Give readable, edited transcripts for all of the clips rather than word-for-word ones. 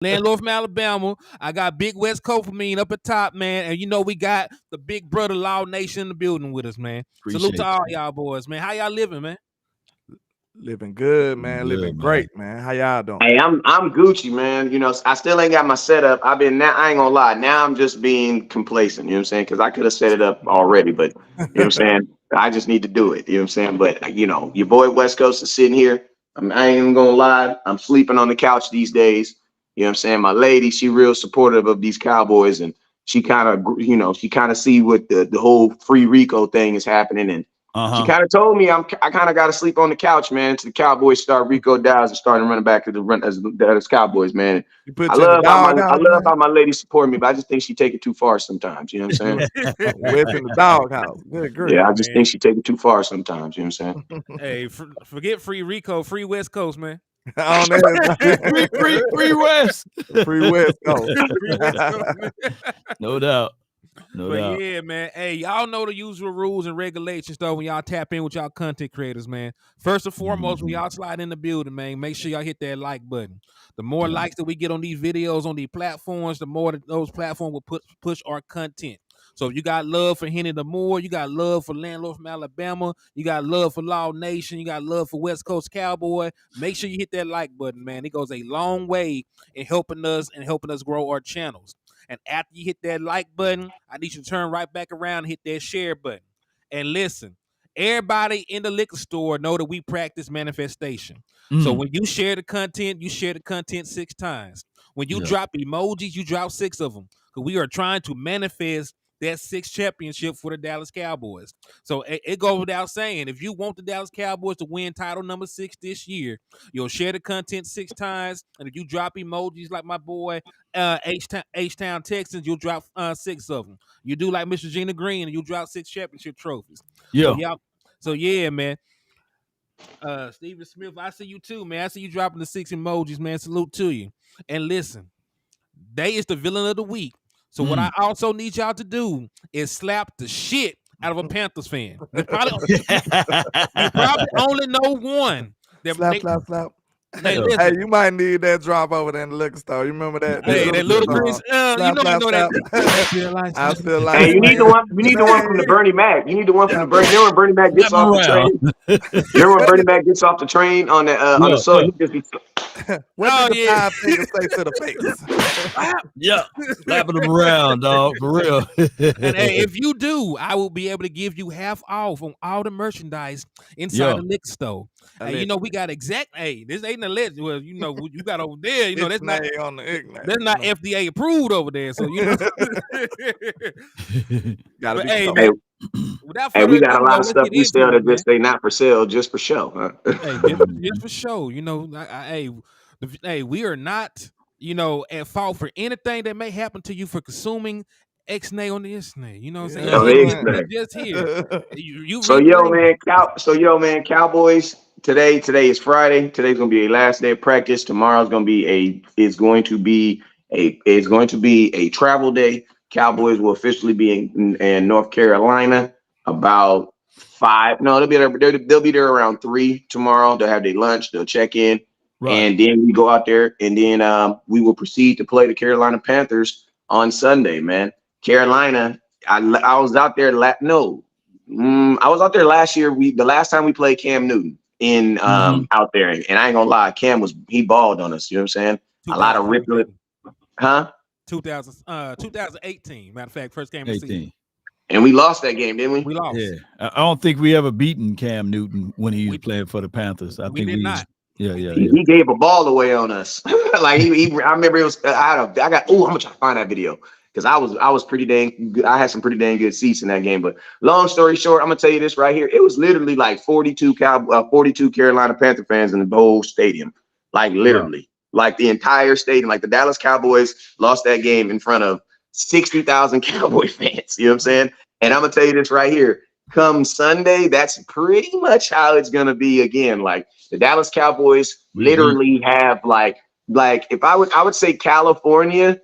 Landlord from Alabama. I got Big West Coast for me up at top, man. And you know we got the big brother Law Nation in the building with us, man. Salute to Appreciate all you. y'all boys, man. How y'all living, man? Living good, man. Good, Living man. great, man. How y'all doing? Hey, I'm Gucci, man. You know, I still ain't got my setup. I ain't gonna lie. Now I'm just being complacent, you know what I'm saying? Because I could have set it up already, but you know what I'm saying? I just need to do it. You know what I'm saying? But you know, your boy West Coast is sitting here. I ain't even gonna lie. I'm sleeping on the couch these days. You know what I'm saying? My lady, she real supportive of these Cowboys, and she kind of, she kind of see what the whole free Rico thing is happening, and she kind of told me I kind of got to sleep on the couch, man. To the Cowboys start Rico Dowds and starting running back to the run as the Cowboys, man. You put you in the I doghouse, love how my lady support me, but I just think she take it too far sometimes. You know what I'm saying? West in the doghouse. Good grief. Yeah, I just think she take it too far sometimes. You know what I'm saying? Hey, forget free Rico, free West Coast, man. On that, free West. Free West Coast. Free West Coast, man. No doubt. No But doubt. yeah, man. Hey, y'all know the usual rules and regulations though when y'all tap in with y'all content creators, man. First and foremost, when y'all slide in the building, man, make sure y'all hit that like button. The more likes that we get on these videos on these platforms, the more that those platforms will push our content. So if you got love for Henny the Moore, you got love for Landlord from Alabama, you got love for Law Nation, you got love for West Coast Cowboy, make sure you hit that like button, man. It goes a long way in helping us grow our channels. And after you hit that like button, I need you to turn right back around and hit that share button. And listen, everybody in the liquor store know that we practice manifestation. So when you share the content, you share the content 6 times. When you drop emojis, you drop 6 of them. Because we are trying to manifest that 6th championship for the Dallas Cowboys. So it goes without saying, if you want the Dallas Cowboys to win title number 6 this year, you'll share the content 6 times. And if you drop emojis like my boy H-Town Texans, you'll drop 6 of them. You do like Mr. Gina Green, and you'll drop 6 championship trophies. Yeah. So yeah, man. Steven Smith, I see you too, man. I see you dropping the 6 emojis, man. Salute to you. And listen, they is the villain of the week. So what I also need y'all to do is slap the shit out of a Panthers fan. You probably only know one. Slap. Hey, Hey, you might need that drop over there in the liquor store. You remember that? Hey, that little Chris. You know that. I feel like. Hey, you need the one from the Bernie Mac. You need the one from the Bernie. Remember when Bernie Mac gets off the train? Remember when Bernie Mac gets off the train on the soul? He just be. What did the 5 fingers say to the face? Yeah, slapping them around, dog, for real. And hey, if you do, I will be able to give you half off on all the merchandise inside the liquor store. Hey, you know we got exact. Hey, this ain't a list. Well, you know you got over there. You know that's not on the that's not FDA approved over there. So you know. Gotta be. Hey, man, hey, we got a lot of stuff we sell that just say not for sale, just for show. Huh? Hey, just for show. You know, hey, we are not, at fault for anything that may happen to you for consuming X-nay on the X-nay. You know what I'm saying? Just here. Man, Cowboys. Today is Friday. Today's gonna be a last day of practice. Tomorrow's gonna be it's going to be a travel day. Cowboys will officially be in North Carolina about 5. No, they'll be there around 3 tomorrow. They'll have their lunch. They'll check in, and then we go out there, and then we will proceed to play the Carolina Panthers on Sunday. Man, Carolina. I was out there. I was out there last year. The last time we played Cam Newton out there, and I ain't gonna lie, Cam he balled on us. You know what I'm saying? A lot of ripping. Huh? 2018. Matter of fact, first game of the season. And we lost that game, didn't we? We lost. Yeah, I don't think we ever beaten Cam Newton when he was playing for the Panthers. I think we did not. He gave a ball away on us. Like I remember it was. I'm gonna try to find that video because I was pretty dang good. I had some pretty dang good seats in that game. But long story short, I'm gonna tell you this right here. It was literally like 42 Carolina Panther fans in the whole stadium. Like literally. Wow. Like the entire stadium, like the Dallas Cowboys lost that game in front of 60,000 Cowboy fans. You know what I'm saying? And I'm gonna tell you this right here. Come Sunday, that's pretty much how it's gonna be again. Like the Dallas Cowboys literally have like if I would say California.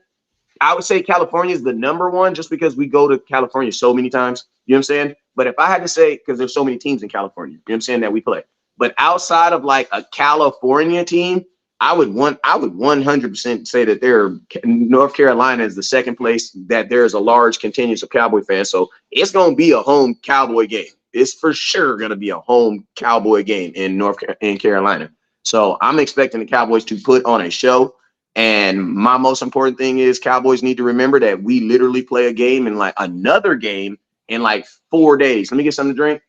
I would say California is the number one just because we go to California so many times. You know what I'm saying? But if I had to say, because there's so many teams in California, you know what I'm saying, that we play. But outside of like a California team, I would 100% say that North Carolina is the second place, that there's a large contingent of Cowboy fans. So it's going to be a home Cowboy game. It's for sure going to be a home Cowboy game in Carolina. So I'm expecting the Cowboys to put on a show. And my most important thing is Cowboys need to remember that we literally play a game in like another game in like 4 days. Let me get something to drink.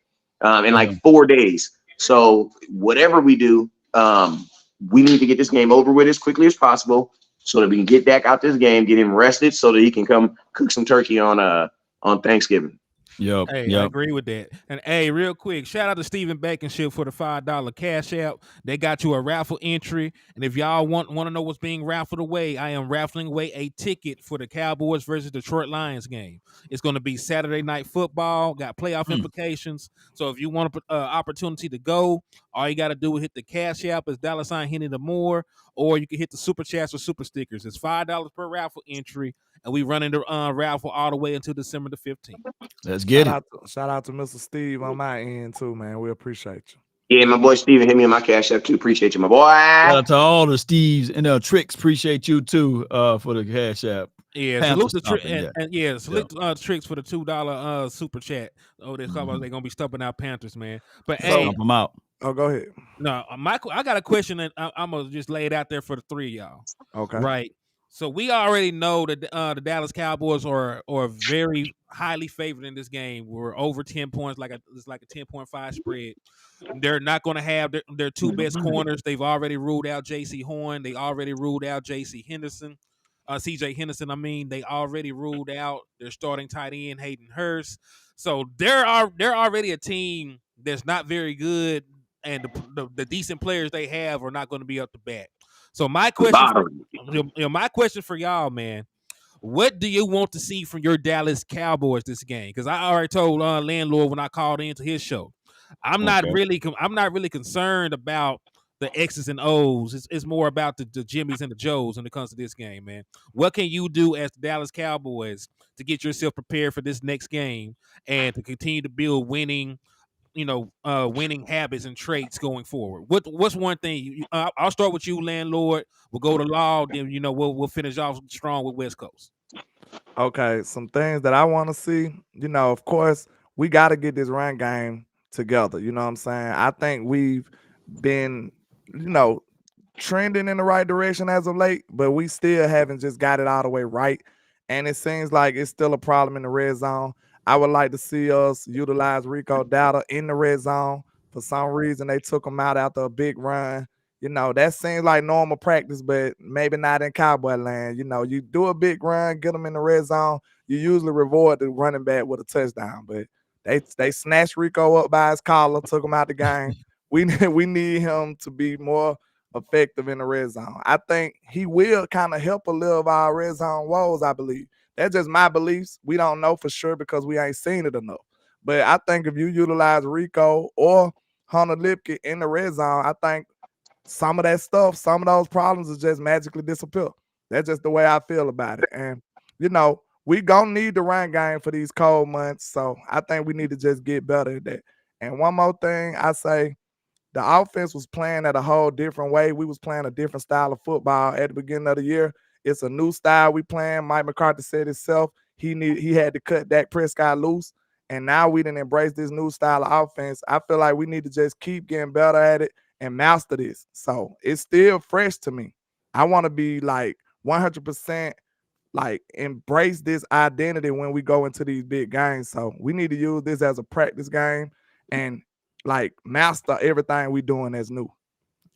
In like 4 days. So whatever we do, we need to get this game over with as quickly as possible so that we can get Dak out this game, get him rested so that he can come cook some turkey on Thanksgiving. Yep. Hey, I agree with that. And hey, real quick, shout out to Stephen Baconshield for the $5 cash app. They got you a raffle entry. And if y'all want to know what's being raffled away, I am raffling away a ticket for the Cowboys versus Detroit Lions game. It's going to be Saturday Night Football, got playoff implications. So if you want an opportunity to go, all you got to do is hit the cash app is $Henny the More, or you can hit the super chats or super stickers. It's $5 per raffle entry. And we running the raffle all the way until December the 15th. Let's get it. Shout out to Mr. Steve on my end too, man. We appreciate you. Yeah, my boy Steven hit me on my cash app too. Appreciate you, my boy. Shout out to all the Steves and Tricks. Appreciate you too for the cash app. Yeah, salute the Tricks for the $2 super chat. Oh, they're gonna be stumping out Panthers, man. But stomp them out. Oh, go ahead. No, Michael, I got a question that I'm gonna just lay it out there for the three of y'all. Okay. Right. So we already know that the Dallas Cowboys are very highly favored in this game. We're over 10 points, it's like a 10.5 spread. They're not going to have their two best corners. They've already ruled out J.C. Horn. They already ruled out C.J. Henderson. They already ruled out their starting tight end Hayden Hurst. So they're already a team that's not very good, and the decent players they have are not going to be up to bat. So my question for y'all, man, what do you want to see from your Dallas Cowboys this game? Because I already told Landlord when I called into his show, I'm not really concerned about the X's and O's. It's more about the Jimmys and the Joes when it comes to this game, man. What can you do as the Dallas Cowboys to get yourself prepared for this next game and to continue to build winning habits and traits going forward? What's one thing? I'll start with you, Landlord. We'll go to Law, then we'll finish off strong with West Coast. Okay, some things that I want to see. Of course, we got to get this run game together. You know what I'm saying? I think we've been, trending in the right direction as of late, but we still haven't just got it all the way right. And it seems like it's still a problem in the red zone. I would like to see us utilize Rico Dowdle in the red zone. For some reason, they took him out after a big run. That seems like normal practice, but maybe not in Cowboy land. You do a big run, get them in the red zone. You usually reward the running back with a touchdown, but they snatched Rico up by his collar, took him out the game. We need him to be more effective in the red zone. I think he will kind of help a little of our red zone woes, I believe. That's just my beliefs. We don't know for sure because we ain't seen it enough. But I think if you utilize Rico or Hunter Lipke in the red zone, I think some of that stuff, some of those problems will just magically disappear. That's just the way I feel about it. And, we going to need the run game for these cold months. So I think we need to just get better at that. And one more thing, I say the offense was playing at a whole different way. We was playing a different style of football at the beginning of the year. It's a new style we playing. Mike McCarthy said himself he had to cut Dak Prescott loose, and now we didn't embrace this new style of offense. I feel like we need to just keep getting better at it and master this. So it's still fresh to me. I want to be like 100% like embrace this identity when we go into these big games. So we need to use this as a practice game and like master everything we doing as new.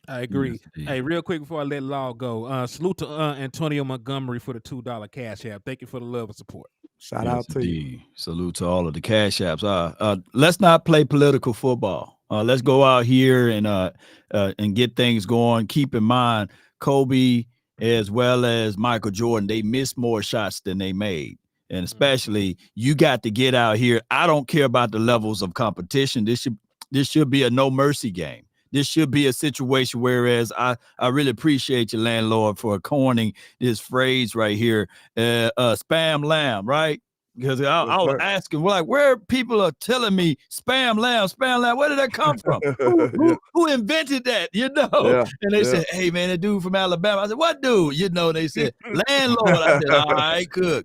I agree. Yes, hey, real quick before I let Law go, salute to Antonio Montgomery for the $2 cash app. Thank you for the love and support. Shout out to you. Salute to all of the cash apps. Let's not play political football. Let's go out here and get things going. Keep in mind, Kobe as well as Michael Jordan, they missed more shots than they made. And especially you got to get out here. I don't care about the levels of competition. This should be a no mercy game. This should be a situation, whereas I really appreciate you, Landlord, for coining this phrase right here, spam lamb, right? Because I was asking, well, like, where people are telling me spam lamb, where did that come from? Who invented that? You know? Yeah, And they said, hey, man, a dude from Alabama. I said, what dude? You know, they said, landlord. I said, all right, good.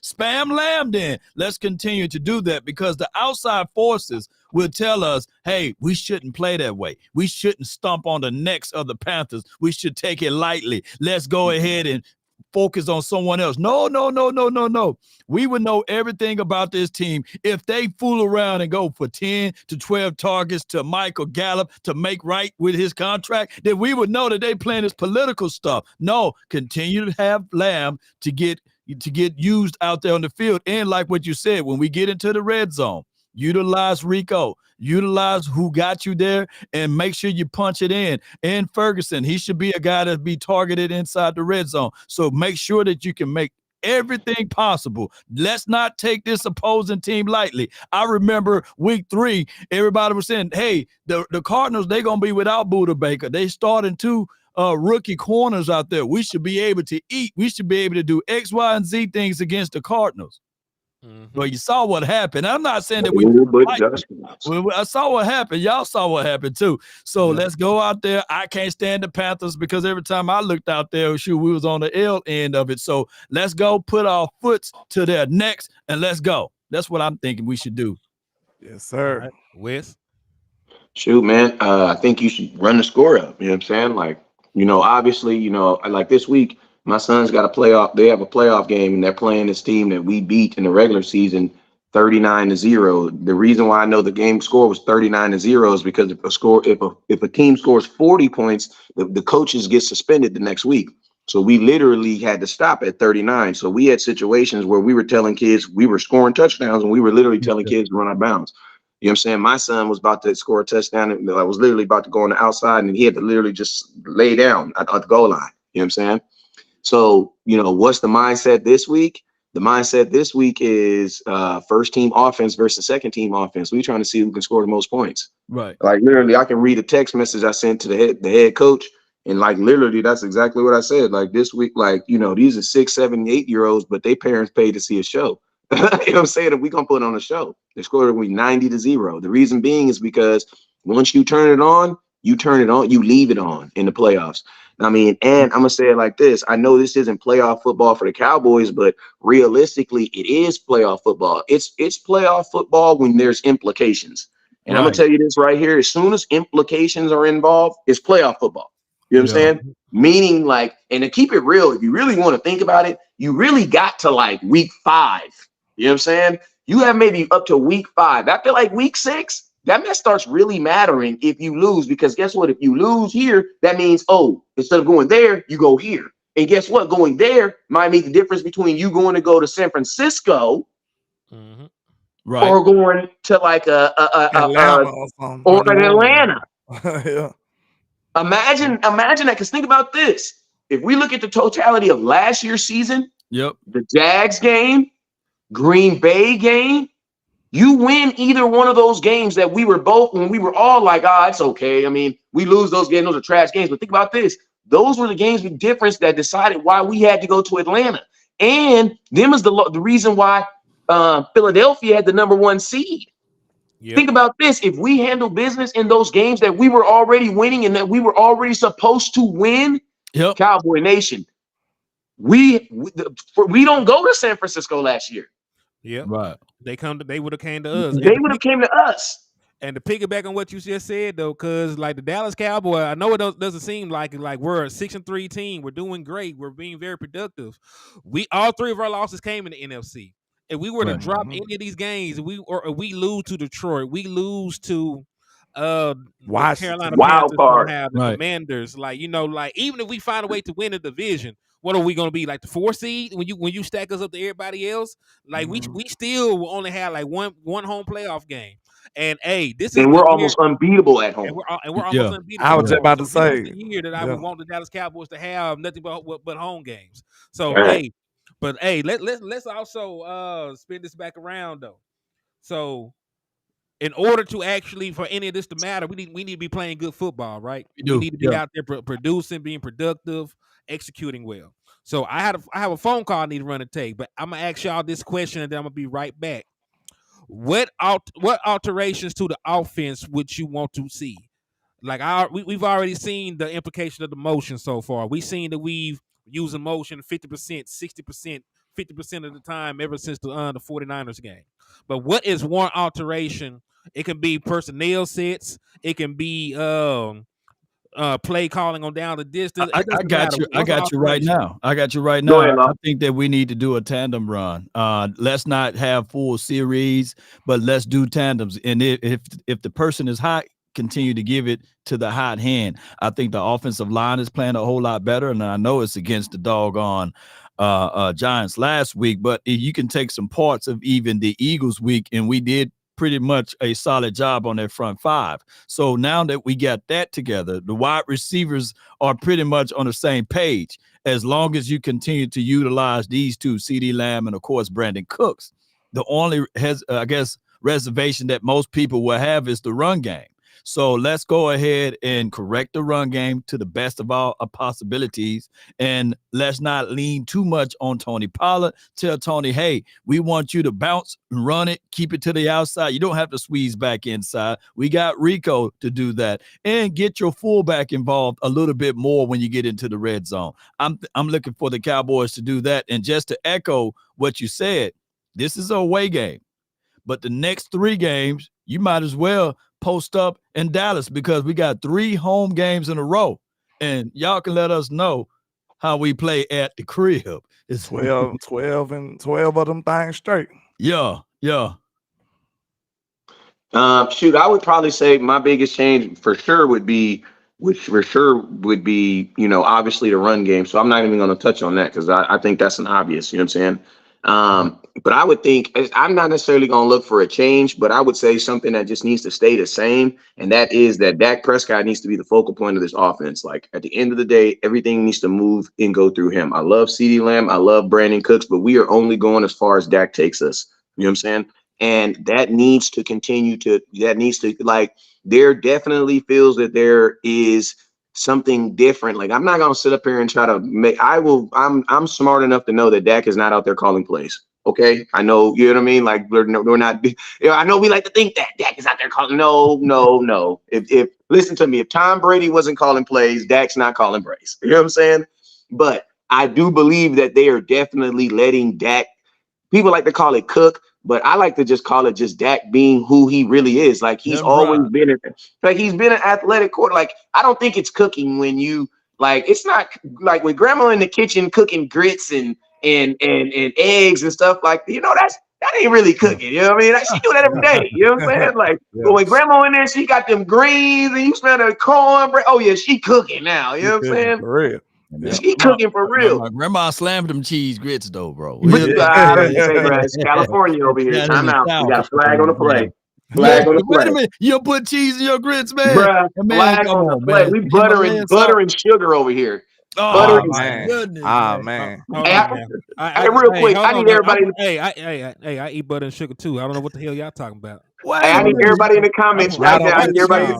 Spam lamb then. Let's continue to do that because the outside forces will tell us, hey, we shouldn't play that way. We shouldn't stomp on the necks of the Panthers. We should take it lightly. Let's go ahead and focus on someone else. No. We would know everything about this team if they fool around and go for 10 to 12 targets to Michael Gallup to make right with his contract, then we would know that they playing this political stuff. No, continue to have Lamb to get used out there on the field. And like what you said, when we get into the red zone, utilize Rico, utilize who got you there, and make sure you punch it in. And Ferguson, he should be a guy that be targeted inside the red zone. So make sure that you can make everything possible. Let's not take this opposing team lightly. I remember week 3, everybody was saying, hey, the Cardinals, they're going to be without Buda Baker. They starting 2 rookie corners out there. We should be able to eat. We should be able to do X, Y, and Z things against the Cardinals. Well, you saw what happened. I'm not saying that I saw what happened. Y'all saw what happened too. So let's go out there. I can't stand the Panthers because every time I looked out there, we was on the L end of it. So let's go put our foots to their necks and let's go. That's what I'm thinking we should do. Yes, sir. Right. Wes? Shoot, man. I think you should run the score up. You know what I'm saying? Like, obviously, like this week, my son's got a playoff. They have a playoff game, and they're playing this team that we beat in the regular season 39-0. The reason why I know the game score was 39-0 is because if a team scores 40 points, the coaches get suspended the next week. So we literally had to stop at 39. So we had situations where we were telling kids we were scoring touchdowns, and we were literally telling kids to run out of bounds. You know what I'm saying? My son was about to score a touchdown, and I was literally about to go on the outside, and he had to literally just lay down at the goal line. You know what I'm saying? So, what's the mindset this week? The mindset this week is first team offense versus second team offense. We're trying to see who can score the most points. Right. Like literally, I can read a text message I sent to the head coach, and like literally, that's exactly what I said. Like this week, like these are 6, 7, 8-year-olds, but their parents paid to see a show. You know what I'm saying? If we're gonna put on a show, the score will be 90-0. The reason being is because once you turn it on, you leave it on in the playoffs. I mean, and I'm gonna say it like this. I know this isn't playoff football for the Cowboys, but realistically, it is playoff football. It's playoff football when there's implications. And I'm gonna tell you this right here: as soon as implications are involved, it's playoff football. You know what I'm saying? Meaning, like, and to keep it real, if you really want to think about it, you really got to like week 5. You know what I'm saying? You have maybe up to week 5. After like week 6. That mess starts really mattering if you lose, because guess what? If you lose here, that means, instead of going there, you go here. And guess what? Going there might make the difference between you going to go to San Francisco or going to like Atlanta or Atlanta. Yeah. Imagine that, because think about this. If we look at the totality of last year's season, the Jags game, Green Bay game, you win either one of those games that we were all like, it's okay. I mean, we lose those games. Those are trash games. But think about this. Those were the games with difference that decided why we had to go to Atlanta. And them is the reason why Philadelphia had the number 1 seed. Yep. Think about this. If we handle business in those games that we were already winning and that we were already supposed to win, Cowboy Nation, we don't go to San Francisco last year. Yeah, right. They would have came to us. They would have came to us. And to piggyback on what you just said, though, because like the Dallas Cowboys, I know it doesn't seem like we're a 6-3 team. We're doing great. We're being very productive. All 3 of our losses came in the NFC. If we were to drop any of these games, we lose to Detroit, we lose to Carolina wild card, the Commanders. Like even if we find a way to win a division, what are we going to be, like the 4 seed when you stack us up to everybody else? Like we still will only have like one home playoff game. And we're almost unbeatable at home. And we're almost unbeatable. I was just about to say the year that I would want the Dallas Cowboys to have nothing but home games. So let's also spin this back around though. So in order to actually for any of this to matter, we need to be playing good football, right? We need to be out there producing, being productive, executing well. So I have a phone call I need to run and take, but I'm gonna ask y'all this question and then I'm gonna be right back. What alterations to the offense would you want to see? Like we've already seen the implication of the motion so far. We've seen that we've used motion 50%, 60%, 50% of the time ever since the 49ers game. But what is one alteration? It can be personnel sets. It can be play calling on down the distance. I got you. I got you right now. I got you right Go now. ahead, I Law. think that we need to do a tandem run. Let's not have full series, but let's do tandems. And if the person is hot, continue to give it to the hot hand. I think the offensive line is playing a whole lot better, and I know it's against the doggone Giants last week, but you can take some parts of even the Eagles week, and we did pretty much a solid job on their front five. So now that we got that together, the wide receivers are pretty much on the same page. As long as you continue to utilize these two, CeeDee Lamb and of course Brandon Cooks, the only reservation that most people will have is the run game. So let's go ahead and correct the run game to the best of our possibilities. And let's not lean too much on Tony Pollard. Tell Tony, hey, we want you to bounce, run it, keep it to the outside. You don't have to squeeze back inside. We got Rico to do that. And get your fullback involved a little bit more when you get into the red zone. I'm looking for the Cowboys to do that. And just to echo what you said, this is a away game. But the next 3 games, you might as well post up in Dallas because we got 3 home games in a row. And y'all can let us know how we play at the crib. It's 12 of them things straight. Yeah. Shoot, I would probably say my biggest change for sure would be, obviously the run game. So I'm not even going to touch on that because I think that's an obvious, you know what I'm saying? But I would think I'm not necessarily going to look for a change, but I would say something that just needs to stay the same. And that is that Dak Prescott needs to be the focal point of this offense. Like at the end of the day, everything needs to move and go through him. I love CeeDee Lamb. I love Brandon Cooks, but we are only going as far as Dak takes us. You know what I'm saying? And that needs to continue there definitely feels that there is something different. Like I'm not gonna sit up here and try to I'm smart enough to know that Dak is not out there calling plays. Okay. I know, you know what I mean? Like we're not, I know we like to think that Dak is out there calling. No. If listen to me, if Tom Brady wasn't calling plays, Dak's not calling plays. You know what I'm saying? But I do believe that they are definitely letting Dak, people like to call it cook, but I like to just call it just Dak being who he really is. Like he's always been he's been an athletic quarter. Like I don't think it's cooking when you it's not like when grandma in the kitchen cooking grits and eggs and stuff like that ain't really cooking. You know what I mean? Like, she do that every day. You know what I'm saying? Like but when grandma in there, she got them greens and you smell the cornbread. Oh yeah, she cooking now. You know what I'm saying? For real. Yeah. She cooking for real. My grandma slammed them cheese grits though, bro. I don't say, bro, it's California over here. Time out. We got a flag on the play. Flag on the play. Wait a minute. You don't put cheese in your grits, man. Bruh, Man, flag on the play. We butter and sugar over here. Oh, man. Goodness, man. Hey, real quick, I need everybody. I eat butter and sugar too. I don't know what the hell y'all talking about. Hey, I need everybody in the comments right now. I need everybody.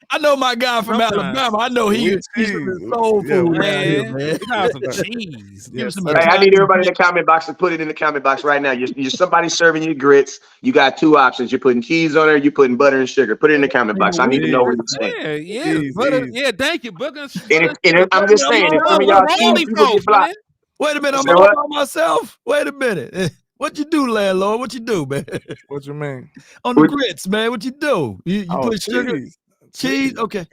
I know my guy from Alabama. I know he's soul food around here, man. Some cheese. Hey, I need everybody in the comment box to put it in the comment box right now. You're somebody serving you grits. You got 2 options. You're putting cheese on there. You're putting butter and sugar. Put it in the comment box. I need to know what you're saying. Yeah, butter. Yeah, thank you, butter and sugar. And I'm just saying, if some of y'all cheese people get blocked. Wait a minute, I'm all by myself. Wait a minute. What you do, landlord? What you do, man? What you mean? On the grits, man. What you do? You put sugar, cheese. Okay.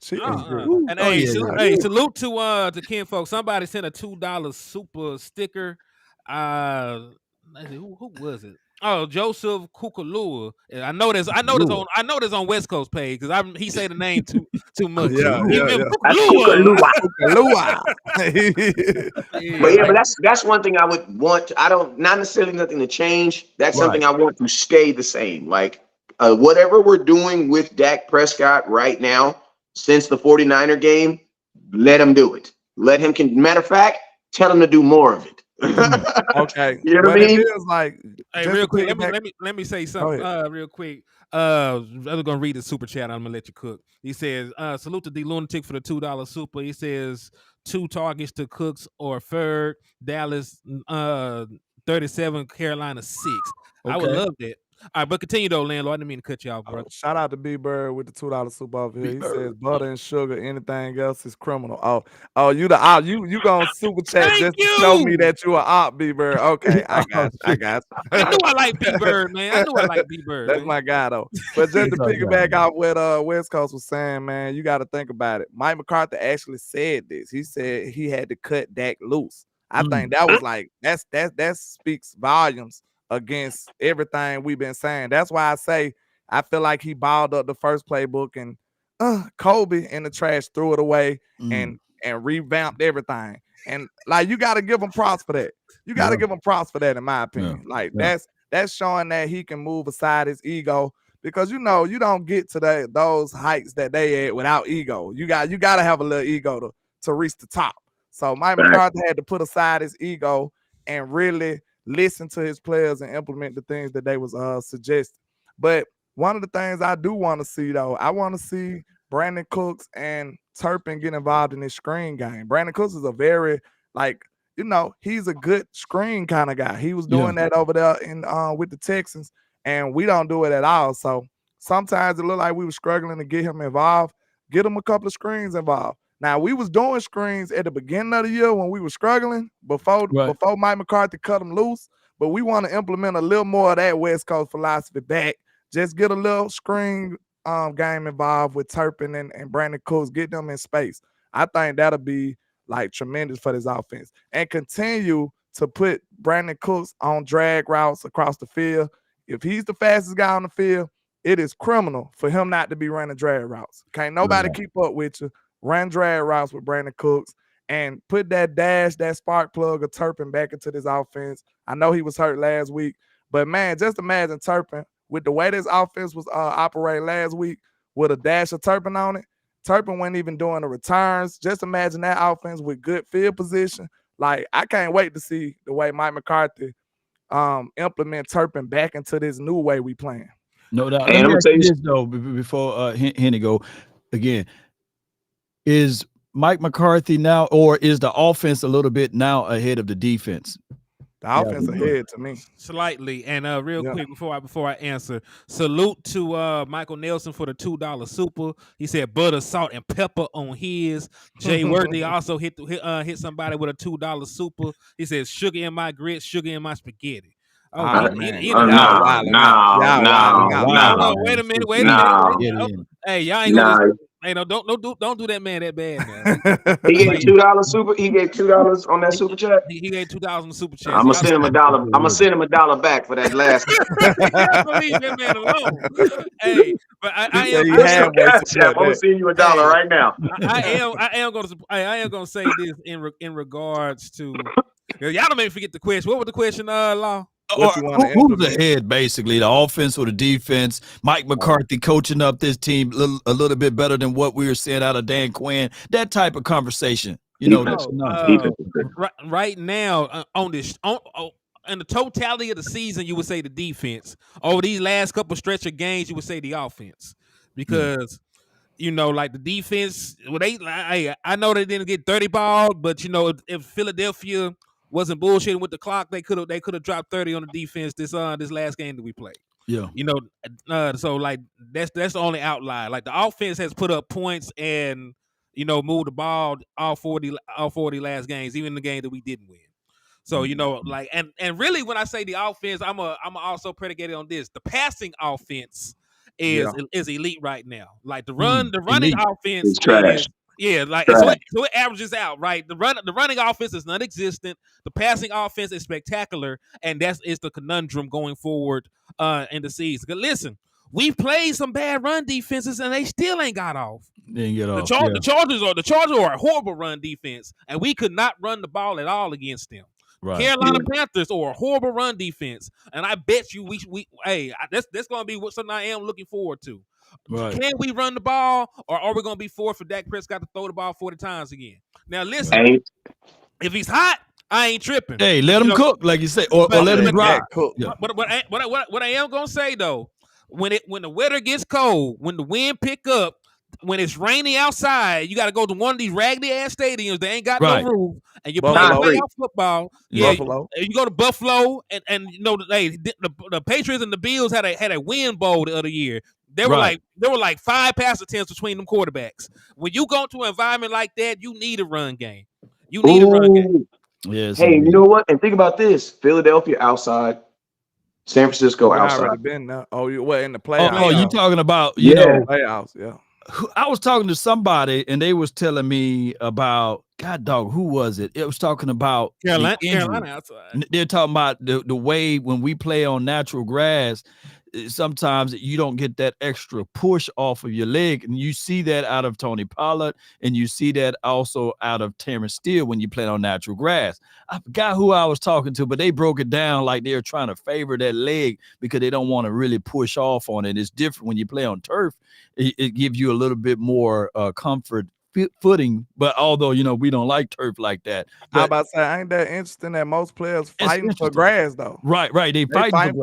Cheese. And hey, salute to Ken folks. Somebody sent a $2 super sticker. Who was it? Oh, Joseph Kukalua. I know there's on West Coast page because he say the name too much. Yeah. Kukalua. But that's one thing I would want. Not necessarily nothing to change. That's something I want to stay the same. Like whatever we're doing with Dak Prescott right now since the 49er game, let him do it. Let him matter of fact, tell him to do more of it. Okay. You know what I mean? It feels like, hey, real quick, let me say something real quick. I'm gonna read the super chat. I'm gonna let you cook. He says, salute to D Lunatic for the $2 super. He says 2 targets to Cooks or Ferg. Dallas 37, Carolina 6. I would Okay. love that. All right, but continue though, landlord. I didn't mean to cut you off, bro. Shout out to B Bird with the $2 super over here. He B-Bird. says butter and sugar, anything else is criminal. Oh, you the op. You gonna super chat Thank just to show me you. that you a op, B Bird. Okay, I got I knew I like B Bird, man. I knew I like B Bird. That's my guy though. But just to It's all piggyback right. off what West Coast was saying, man, you got to think about it. Mike McCarthy actually said this. He said he had to cut Dak loose. I think that was like that speaks volumes against everything we've been saying. That's why I say I feel like he balled up the first playbook and Kobe in the trash threw it away and revamped everything. And like you got to give him props for that. You got to give him props for that, in my opinion. Like that's showing that he can move aside his ego, because you don't get to those heights that they at without ego. You got to have a little ego to reach the top. So Mike McCarthy had to put aside his ego and really listen to his players and implement the things that they was suggesting. But one of the things I do want to see, though, I want to see Brandon Cooks and Turpin get involved in this screen game. Brandon Cooks is a very, he's a good screen kind of guy. He was doing that over there in with the Texans, and we don't do it at all. So sometimes it looked like we were struggling to get him involved. Get him a couple of screens involved. Now, we was doing screens at the beginning of the year when we were struggling before Mike McCarthy cut them loose, but we want to implement a little more of that West Coast philosophy back. Just get a little screen game involved with Turpin and Brandon Cooks, get them in space. I think that'll be like tremendous for this offense. And continue to put Brandon Cooks on drag routes across the field. If he's the fastest guy on the field, it is criminal for him not to be running drag routes. Can't nobody keep up with you. Run drag routes with Brandon Cooks and put that dash, that spark plug of Turpin back into this offense. I know he was hurt last week, but man, just imagine Turpin with the way this offense was operating last week with a dash of Turpin on it. Turpin wasn't even doing the returns. Just imagine that offense with good field position. Like, I can't wait to see the way Mike McCarthy implement Turpin back into this new way we playing. No doubt. Let me ask you this, though, before Henny go again. Is Mike McCarthy now, or is the offense a little bit now ahead of the defense? The offense ahead to me. Slightly. And real quick before I answer, salute to Michael Nelson for the $2 super. He said butter, salt, and pepper on his. Jay Worthy also hit somebody with a $2 super. He says sugar in my grits, sugar in my spaghetti. No. Wait a minute. Hey, y'all ain't gonna. Hey, no, don't do that man that bad, man. He gave $2 super. He gave $2 on that super chat. He gave $2 on the super chat. I'm gonna send him $1. I'm gonna send him $1 back for that last. Leave that man alone. Hey, but I am. I'm gonna send you $1 right now. I am gonna say this in regards to. Y'all don't make me forget the question. What was the question, Law? Who's ahead, basically, the offense or the defense? Mike McCarthy coaching up this team a little bit better than what we were seeing out of Dan Quinn. That type of conversation, right now on in the totality of the season, you would say the defense. Over these last couple stretch of games, you would say the offense, because like the defense. Well, I know they didn't get 30 balls, but if Philadelphia wasn't bullshitting with the clock, they could have dropped 30 on the defense this last game that we played. Yeah. So like that's the only outlier. Like the offense has put up points and moved the ball all 40 last games, even the game that we didn't win. So like and really when I say the offense, I'm also predicated on this. The passing offense is elite right now. Like the running offense is trash. So it averages out, right? The running offense is non-existent. The passing offense is spectacular, and is the conundrum going forward in the season. Because listen, we've played some bad run defenses, and they still ain't got off. The Chargers are a horrible run defense, and we could not run the ball at all against them. Right. Carolina Panthers are a horrible run defense, and I bet you that's going to be something I am looking forward to. Right. Can we run the ball, or are we going to be forced for Dak Prescott to throw the ball 40 times again? Now, listen, if he's hot, I ain't tripping. Hey, let him cook, like you say, or let him dry. Yeah. But what I am going to say, though, when the weather gets cold, when the wind pick up, when it's rainy outside, you got to go to one of these raggedy ass stadiums that ain't got Right. no roof, and you're Buffalo. playing playoff football. Yeah, Buffalo. you go to Buffalo, and you know, the Patriots and the Bills had a win bowl the other year. There were like 5 pass attempts between them quarterbacks. When you go to an environment like that, you need a run game. You need a run game. Yes. Hey, you know what? And think about this: Philadelphia outside, San Francisco We outside. already been there. Oh, you what in the playoffs? Oh, you talking about playoffs? Yeah. I was talking to somebody and they was telling me about God dog, who was it? It was talking about Carolina outside. They're talking about the way when we play on natural grass, sometimes you don't get that extra push off of your leg. And you see that out of Tony Pollard, and you see that also out of Terrence Steele when you play on natural grass. I forgot who I was talking to, but they broke it down like they're trying to favor that leg because they don't want to really push off on it. It's different when you play on turf. It gives you a little bit more comfort footing, but although we don't like turf like that. But I about to say, ain't that interesting that most players fighting for grass though? Right. They fighting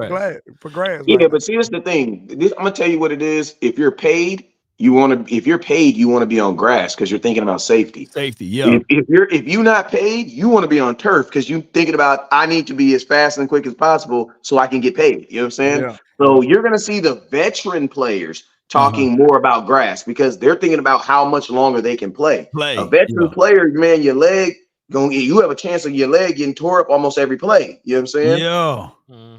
for grass. Yeah, right but see, that's the thing. I'm gonna tell you what it is. If you're paid, you want to be on grass because you're thinking about safety. Safety, yeah. If you're not paid, you want to be on turf because you're thinking about I need to be as fast and quick as possible so I can get paid. You know what I'm saying? Yeah. So you're gonna see the veteran players talking more about grass because they're thinking about how much longer they can play. A veteran player, man, your leg you have a chance of your leg getting tore up almost every play. You know what I'm saying? Yeah.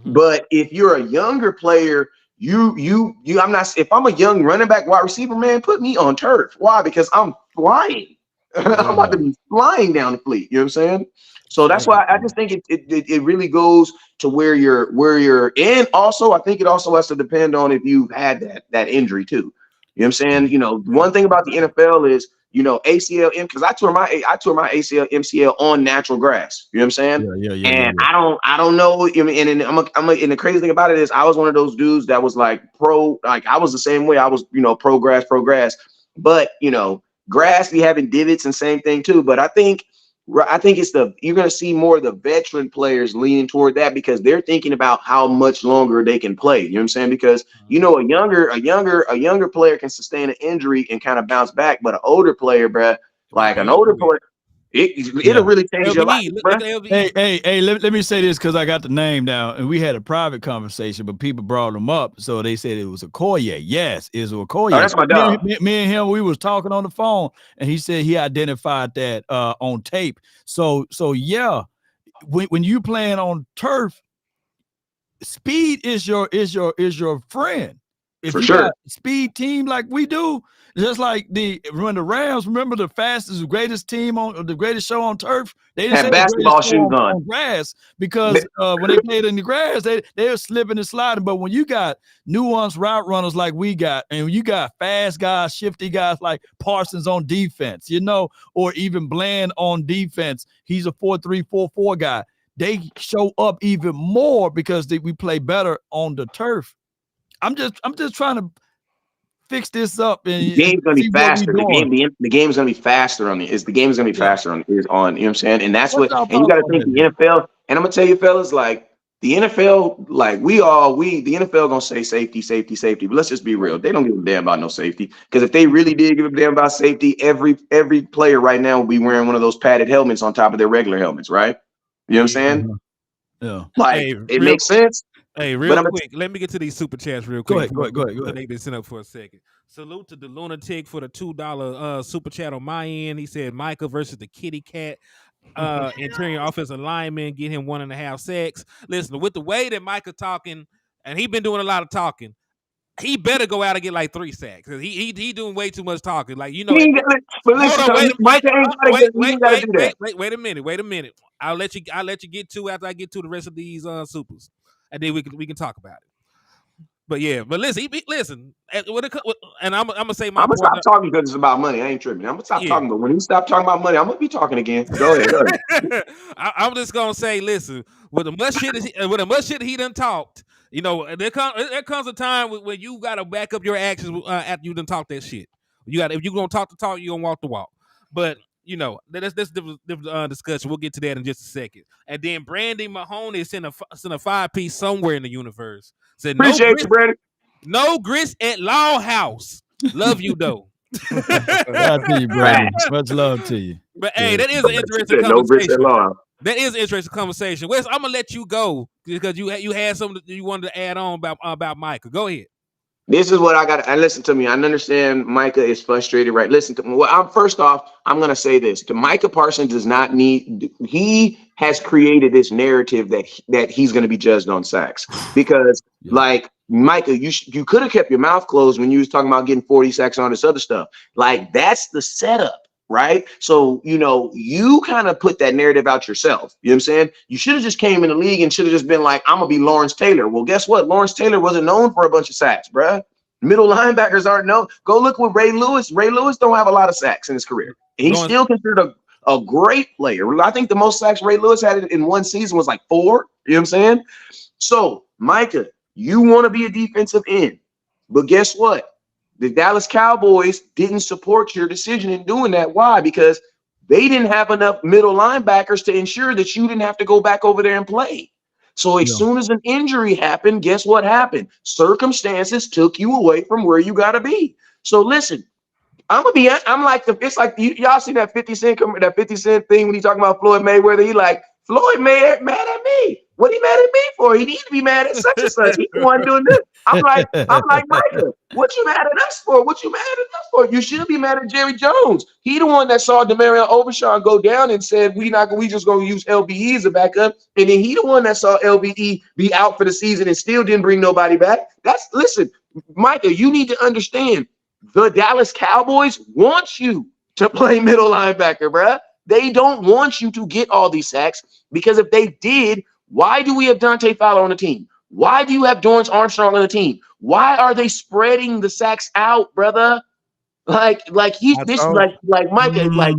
But if you're a younger player, I'm not. If I'm a young running back, wide receiver, man, put me on turf. Why? Because I'm flying. I'm about to be flying down the fleet. You know what I'm saying? So that's why I just think it really goes to where you're, and also I think it also has to depend on if you've had that injury too. You know what I'm saying? One thing about the NFL is ACL, because I tore my ACL MCL on natural grass. You know what I'm saying? Yeah. And I don't know. I mean, and the crazy thing about it is I was one of those dudes that was like I was the same way. I was pro grass, but grass be having divots and same thing too. But I think you're going to see more of the veteran players leaning toward that because they're thinking about how much longer they can play. You know what I'm saying? Because a younger player can sustain an injury and kind of bounce back, but an older player, bruh, like an older player, it'll really change your life, bruh. Hey, let me say this because I got the name down and we had a private conversation, but people brought him up, so they said it was Okoye. Yes, it was Okoye. Oh, that's my dog. Me and him, we was talking on the phone, and he said he identified that on tape. So yeah, when you playing on turf, speed is your friend. If For you sure. got a speed team like we do, just like when the Rams, remember the fastest, greatest team on the greatest show on turf, they didn't have basketball shoes on grass because when they played in the grass, they were slipping and sliding. But when you got nuanced route runners like we got, and you got fast guys, shifty guys like Parsons on defense, or even Bland on defense, he's a 4-3, 4-4 guy. They show up even more because we play better on the turf. I'm just trying to fix this up. And the game's gonna be faster. The game's gonna be faster on the game is gonna be faster on you know what I'm saying? And that's and you gotta think the NFL, and I'm gonna tell you fellas, like the NFL, like the NFL gonna say safety, but let's just be real. They don't give a damn about no safety. Because if they really did give a damn about safety, every player right now will be wearing one of those padded helmets on top of their regular helmets, right? You know what I'm saying? Yeah. Like it makes sense. Hey, real quick, let me get to these super chats real quick. Go ahead. They've been sent up for a second. Salute to the Lunatic for the $2 super chat on my end. He said Micah versus the Kitty Cat. Interior offensive lineman, get him 1.5 sacks. Listen, with the way that Micah talking, and he been doing a lot of talking, he better go out and get like 3 sacks. He doing way too much talking. Like wait a minute. I'll let you get to after I get to the rest of these supers, and then we can talk about it. But yeah, listen. And I'm gonna say I'm gonna stop talking because it's about money. I ain't tripping. I'm gonna stop talking, but when he stop talking about money, I'm gonna be talking again. Go ahead. I'm just gonna say, listen. With the much shit he done talked, there comes a time when you gotta back up your actions after you done talk that shit. If you gonna talk the talk, you gonna walk the walk. But that's different discussion. We'll get to that in just a second. And then Brandy Mahoney sent a 5-piece somewhere in the universe. Said appreciate you, Brandy. No grits at Law House. Love you though. Shout out to you, Brandon. Much love to you. But hey, that is an interesting Said no bricks at conversation. law. That is an interesting conversation. Wes, I'm gonna let you go because you had something you wanted to add on about Micah. Go ahead. This is what I got. And listen to me. I understand Micah is frustrated, right? Listen to me. Well, first off, I'm going to say this. Micah Parsons does not need. He has created this narrative that he's going to be judged on sacks because, like Micah, you could have kept your mouth closed when you was talking about getting 40 sacks on this other stuff. Like that's the setup. Right. So, you kind of put that narrative out yourself. You know what I'm saying? You should have just came in the league and should have just been like, I'm going to be Lawrence Taylor. Well, guess what? Lawrence Taylor wasn't known for a bunch of sacks, bruh. Middle linebackers aren't known. Go look with Ray Lewis. Ray Lewis don't have a lot of sacks in his career. And he's still considered a great player. I think the most sacks Ray Lewis had in one season was like 4. You know what I'm saying? So, Micah, you want to be a defensive end. But guess what? The Dallas Cowboys didn't support your decision in doing that. Why? Because they didn't have enough middle linebackers to ensure that you didn't have to go back over there and play. So as soon as an injury happened, guess what happened? Circumstances took you away from where you got to be. So listen, I'm like, it's like y'all see that 50 Cent thing when he talking about Floyd Mayweather. He like, Floyd mad at me. What he mad at me for? He needs to be mad at such and such. He the one doing this. I'm like, Micah, what you mad at us for? What you mad at us for? You should be mad at Jerry Jones. He the one that saw Demarion Overshawn go down and said we just gonna use LBE as a backup. And then he the one that saw LBE be out for the season and still didn't bring nobody back. Listen, Micah, you need to understand the Dallas Cowboys want you to play middle linebacker, bruh. They don't want you to get all these sacks because if they did, why do we have Dante Fowler on the team? Why do you have Dorrance Armstrong on the team? Why are they spreading the sacks out, brother? Like Micah, like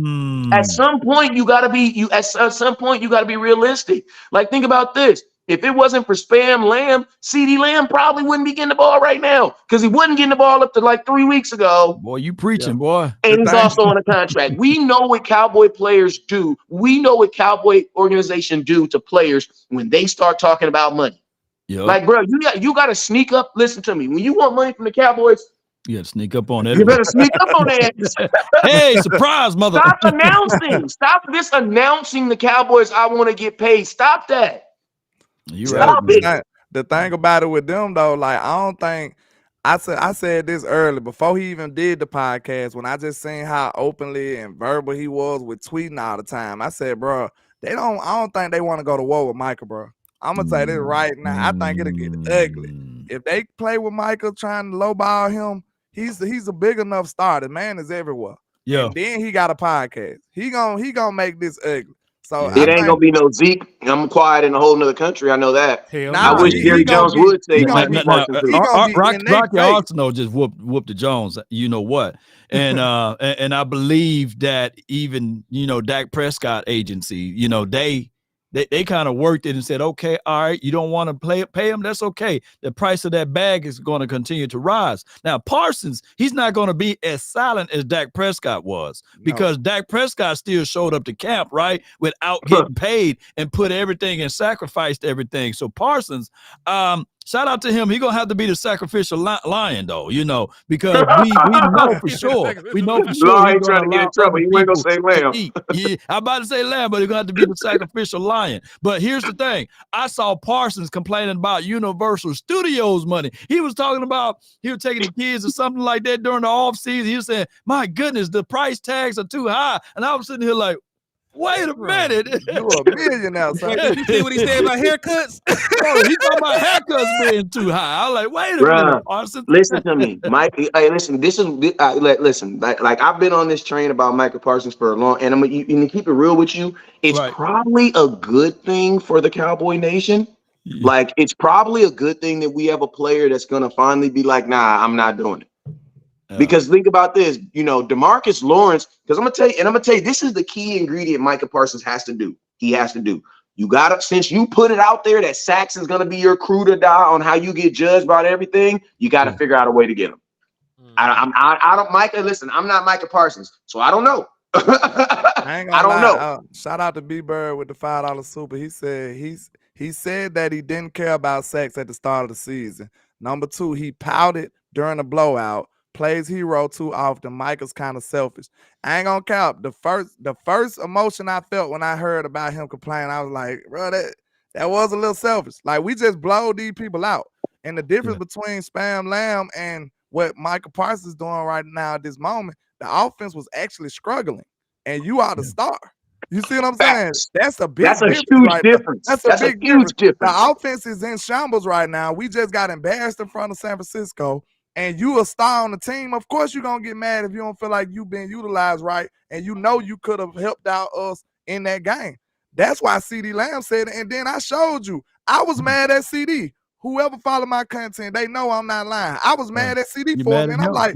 at some point you gotta be realistic. Like think about this. If it wasn't for Spam Lamb, CeeDee Lamb probably wouldn't be getting the ball right now because he wasn't getting the ball up to like 3 weeks ago. Boy, you preaching, boy. And he's also on a contract. We know what Cowboy players do. We know what Cowboy organization do to players when they start talking about money. Yep. Like, bro, you got to sneak up. Listen to me. When you want money from the Cowboys, you got to sneak up on that. You better sneak up on that. Hey, surprise, mother. Stop announcing. Stop this announcing the Cowboys. I want to get paid. Stop that. Stop it. The thing about it with them though, like I don't think I said this early before he even did the podcast when I just seen how openly and verbal he was with tweeting all the time. I said, bro, I don't think they want to go to war with Micah, bro. I'm gonna say this right now. I think it'll get ugly if they play with Micah trying to lowball him. He's a big enough star. The man is everywhere. Yeah. And then he got a podcast. He gonna make this ugly. So it ain't gonna be no Zeke. I'm quiet in a whole nother country. I know that. I wish Jerry Jones would say Mike Rocky Arsenal just whooped the Jones. You know what? And and I believe that even Dak Prescott agency, they kind of worked it and said, okay, all right, you don't want to pay him. That's okay. The price of that bag is going to continue to rise. Now, Parsons, he's not going to be as silent as Dak Prescott was because Dak Prescott still showed up to camp, right, without getting paid and put everything and sacrificed everything. So Parsons, shout out to him. He's going to have to be the sacrificial lion, though, because we know for sure. We know for sure. He's trying to get in trouble. He ain't going to say lamb. Yeah, I'm about to say lamb, but he's going to have to be the sacrificial lion. But here's the thing. I saw Parsons complaining about Universal Studios money. He was talking about he was taking the kids or something like that during the off season. He was saying, my goodness, the price tags are too high. And I was sitting here like, wait a minute. You a millionaire, son. Did you see what he said about haircuts? Oh, he talking about haircuts being too high. I was like, wait a minute, Parsons. Listen to me, Mike. Hey, listen, listen. Like I've been on this train about Micah Parsons for a long, and I'm gonna keep it real with you. It's probably a good thing for the Cowboy Nation. Yeah. Like it's probably a good thing that we have a player that's gonna finally be like, nah, I'm not doing it. Because think about this, DeMarcus Lawrence, because I'm gonna tell you, this is the key ingredient Micah Parsons has to do. He has to do. You gotta, since you put it out there that sacks is gonna be your crew to die on how you get judged about everything, you gotta figure out a way to get him. I don't, Micah. Listen, I'm not Micah Parsons, so I don't know. I don't know. Shout out to B Bird with the $5 super. He said that he didn't care about sacks at the start of the season. Number 2, he pouted during the blowout. plays hero too often. Micah's kind of selfish. I ain't gonna cap. The first emotion I felt when I heard about him complaining, I was like, bro, that was a little selfish. Like, we just blow these people out. And the difference between Spam Lamb and what Micah Parsons is doing right now at this moment, the offense was actually struggling. And you are the star. You see what I'm saying? Facts. That's a big That's a difference huge right there. difference. That's a big huge difference. The offense is in shambles right now. We just got embarrassed in front of San Francisco, and you a star on the team. Of course, you're going to get mad if you don't feel like you've been utilized right, and you know you could have helped out us in that game. That's why CeeDee Lamb said it, and then I showed you. I was mad at CD. Whoever follow my content, they know I'm not lying. I was mad at CD for it, and I'm like,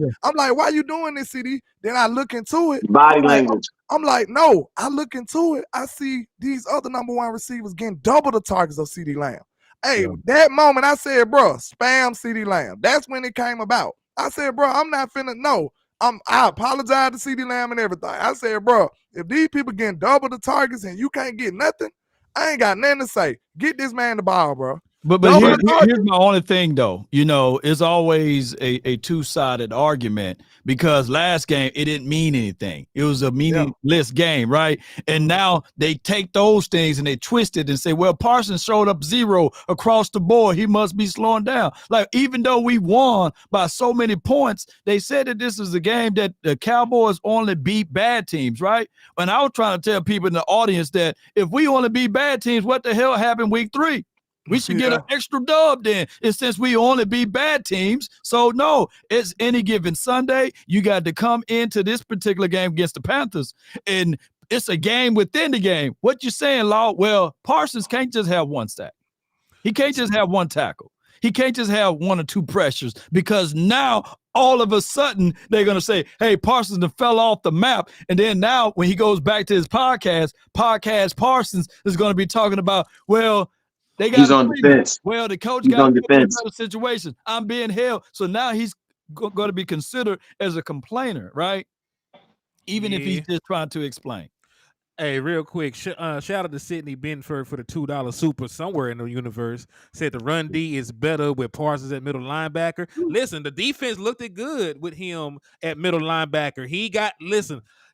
why you doing this, CD? Then I look into it. Body language. I'm like, no. I look into it. I see these other number one receivers getting double the targets of CeeDee Lamb. Hey, that moment I said, bro, spam CeeDee Lamb. That's when it came about. I said, bro, I'm not finna. No, I apologize to CeeDee Lamb and everything. I said, bro, if these people getting double the targets and you can't get nothing, I ain't got nothing to say. Get this man the ball, bro. But here's my only thing, though. You know, it's always a two-sided argument, because last game it didn't mean anything. It was a meaningless game, right? And now they take those things and they twist it and say, well, Parsons showed up 0 across the board. He must be slowing down. Like, even though we won by so many points, they said that this is a game that the Cowboys only beat bad teams, right? And I was trying to tell people in the audience that if we only beat bad teams, what the hell happened week 3? We should get an extra dub then. And since we only beat bad teams, so no, it's any given Sunday. You got to come into this particular game against the Panthers, and it's a game within the game. What you saying, Law? Well, Parsons can't just have one sack. He can't just have one tackle. He can't just have 1 or 2 pressures, because now all of a sudden they're going to say, hey, Parsons fell off the map. And then now when he goes back to his podcast Parsons is going to be talking about, well, he's on defense. Well, the coach got in a situation. I'm being held. So now he's going to be considered as a complainer, right? Even if he's just trying to explain. Hey, real quick, shout out to Sidney Benford for the $2 super somewhere in the universe. Said the run D is better with Parsons at middle linebacker. Listen, the defense looked good with him at middle linebacker.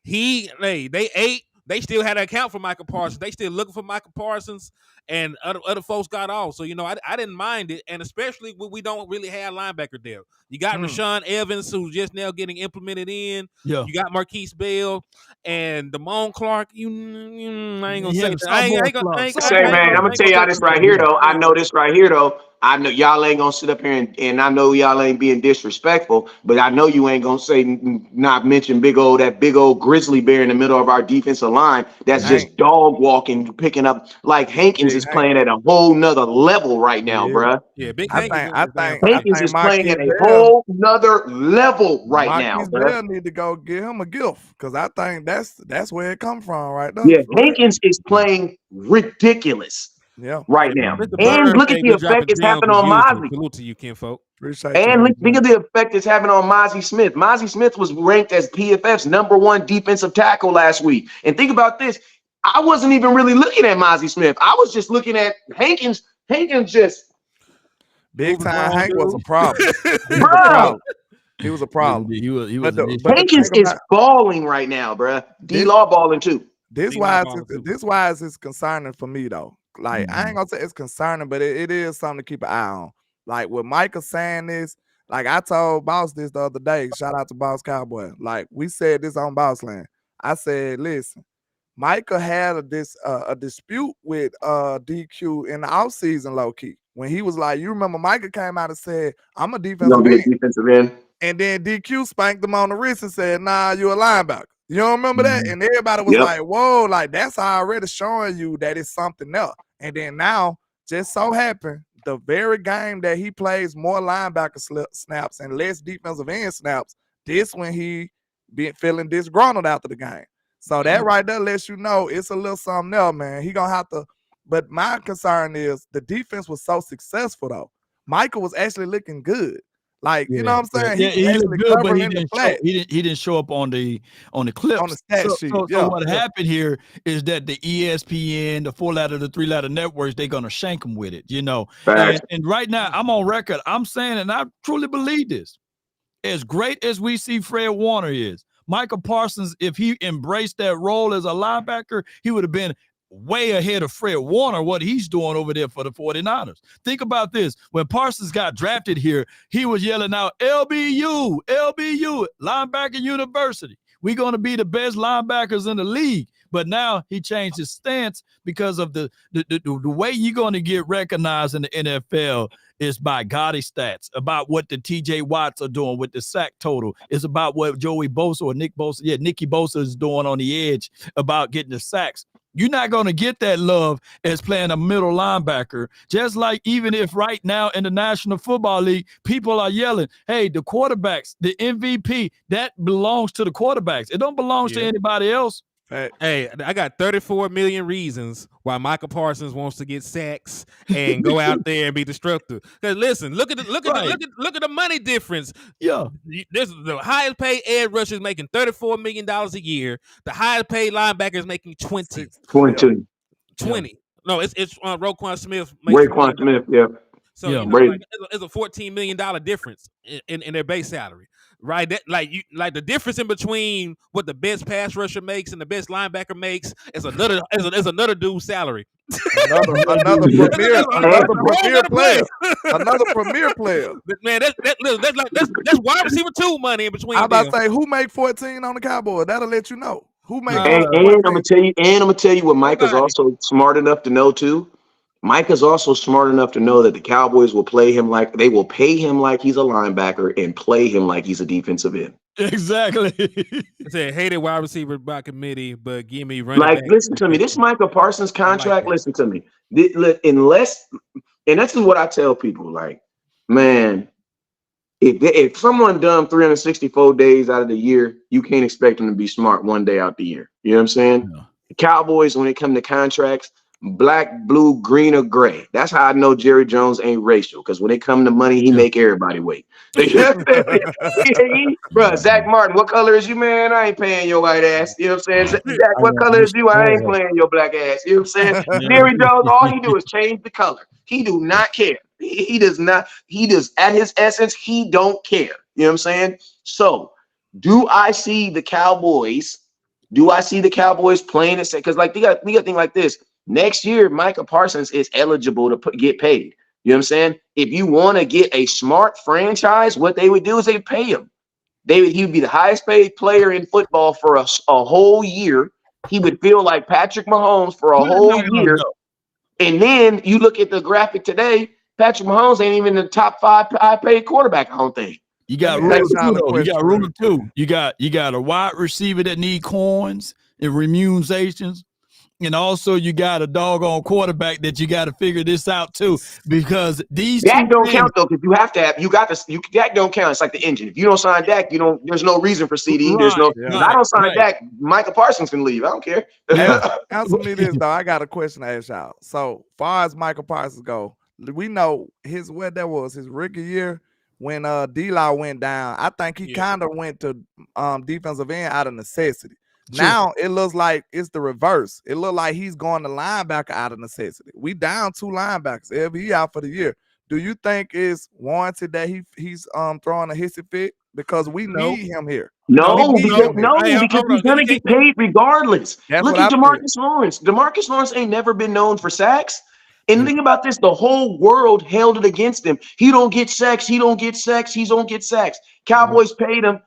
They ate. They still had to account for Michael Parsons. They still looking for Michael Parsons, and other folks got off. So, I didn't mind it, and especially when we don't really have linebacker there. You got Rashawn Evans, who's just now getting implemented in. Yeah. You got Marquise Bell and Damone Clark. I ain't gonna say Say, man, I'm gonna tell y'all this right here, though. I know this right here, though. I know y'all ain't gonna sit up here and I know y'all ain't being disrespectful, but I know you ain't gonna say not mention that big old grizzly bear in the middle of our defensive line that's just dog walking, picking up. Like, Hankins is playing at a whole nother level right now, bruh. Yeah, big Hankins. Hankins is playing at a whole nother level right now. Marquise Bell need to go give him a gift, because I think that's where it come from right there. Yeah, Hankins is playing ridiculous. Right now. And look at the effect it's having on Mozzie. Salute to you, kinfolk. And look at the effect it's having on Mozzie Smith. Mozzie Smith was ranked as PFF's #1 defensive tackle last week. And think about this. I wasn't even really looking at Mozzie Smith. I was just looking at Hankins. Hankins just big time. Hank was a problem. He was a problem. He was Hankins is balling right now, bro. D-Law balling too. This why it's concerning for me, though. Like, I ain't gonna say it's concerning, but it is something to keep an eye on. Like, with Micah saying this, like, I told Boss this the other day. Shout out to Boss Cowboy. Like, we said this on Boss Land. I said, listen, Micah had a dispute with DQ in the offseason, low key. When he was like, you remember Micah came out and said, I'm a defensive end. And then DQ spanked him on the wrist and said, nah, you're a linebacker. You don't remember that? And everybody was like, whoa, like, that's already showing you that it's something else. And then now, just so happened, the very game that he plays more linebacker snaps and less defensive end snaps, this when he been feeling disgruntled after the game. So that right there lets you know it's a little something else, man. He gonna have to, but my concern is the defense was so successful, though. Michael was actually looking good. Like, you know what I'm saying? He looked good, but he didn't show up on the clips. On the stat sheet. So what happened here is that the ESPN, the 4-letter, the 3-letter networks, they're gonna shank him with it, And right now, I'm on record. I'm saying, and I truly believe this. as great as we see Fred Warner is, Michael Parsons, if he embraced that role as a linebacker, he would have been way ahead of Fred Warner, what he's doing over there for the 49ers. Think about this. When Parsons got drafted here, he was yelling out, LBU, LBU, linebacker university. We're going to be the best linebackers in the league. But now he changed his stance because of the way you're going to get recognized in the NFL is by gaudy stats, about what the TJ Watts are doing with the sack total. It's about what Joey Bosa or Nicky Bosa is doing on the edge about getting the sacks. You're not going to get that love as playing a middle linebacker. Just like even if right now in the National Football League, people are yelling, hey, the quarterbacks, the MVP, that belongs to the quarterbacks. It don't belong to anybody else. Hey, I got 34 million reasons why Michael Parsons wants to get sacks and go out there and be destructive. Because listen, look at the money difference. Yeah, this is the highest paid edge rusher is making $34 million a year. The highest paid linebacker is making 20. 22. 20. No, it's Roquan Smith. Raekwon Smith, yeah. So Yeah. you know, like, it's a $14 million difference in their base salary, right? That like the difference in between what the best pass rusher makes and the best linebacker makes is another dude's salary. Another premier player. Man, that's wide receiver 2 money in between. I'm about to say, who make 14 on the Cowboys? That'll let you know who make. And I'm gonna tell you what Mike is also smart enough to know too. Mike is also smart enough to know that the Cowboys will pay him like he's a linebacker and play him like he's a defensive end. Exactly. I said hated wide receiver by committee, but give me running. Like, listen to me. This Michael Parsons contract. Listen to me. Unless, and this is what I tell people. Like, man, if someone done 364 days out of the year, you can't expect them to be smart one day out the year. You know what I'm saying? Yeah. The Cowboys, when it comes to contracts, black, blue, green, or gray. That's how I know Jerry Jones ain't racial. Because when it come to money, he make everybody wait. Bro, Zach Martin, what color is you, man? I ain't paying your white ass. You know what I'm saying? Zach, what color is you? I ain't playing your black ass. You know what I'm saying? Jerry Jones, all he do is change the color. He do not care. He does not. He does, at his essence, he don't care. You know what I'm saying? So, do I see the Cowboys playing it? Because like we got to think like this. Next year, Micah Parsons is eligible to get paid. You know what I'm saying? If you want to get a smart franchise, what they would do is they pay him. He would be the highest paid player in football for a whole year. He would feel like Patrick Mahomes for a whole year. And then you look at the graphic today, Patrick Mahomes ain't even in the top 5 high paid quarterback, I don't think. You got room too. You got a wide receiver that need coins and remunizations. And also, you got a doggone quarterback that you got to figure this out too, because Dak don't count though, because Dak don't count. It's like the engine. If you don't sign Dak, there's no reason for CD. If I don't sign Dak, Michael Parsons can leave. I don't care. Answer me this though. I got a question to ask y'all. So far as Michael Parsons go, we know his rookie year when D-Law went down. I think he kind of went to defensive end out of necessity. Sure. Now it looks like it's the reverse. It looks like he's going to linebacker out of necessity. We down 2 linebackers. LV out for the year. Do you think it's warranted that he's throwing a hissy fit? Because we need him here. Because he's gonna get paid regardless. Look at DeMarcus Lawrence. DeMarcus Lawrence ain't never been known for sacks. And think about this: the whole world held it against him. He don't get sacks. He don't get sacks. He don't get sacks. Cowboys paid him.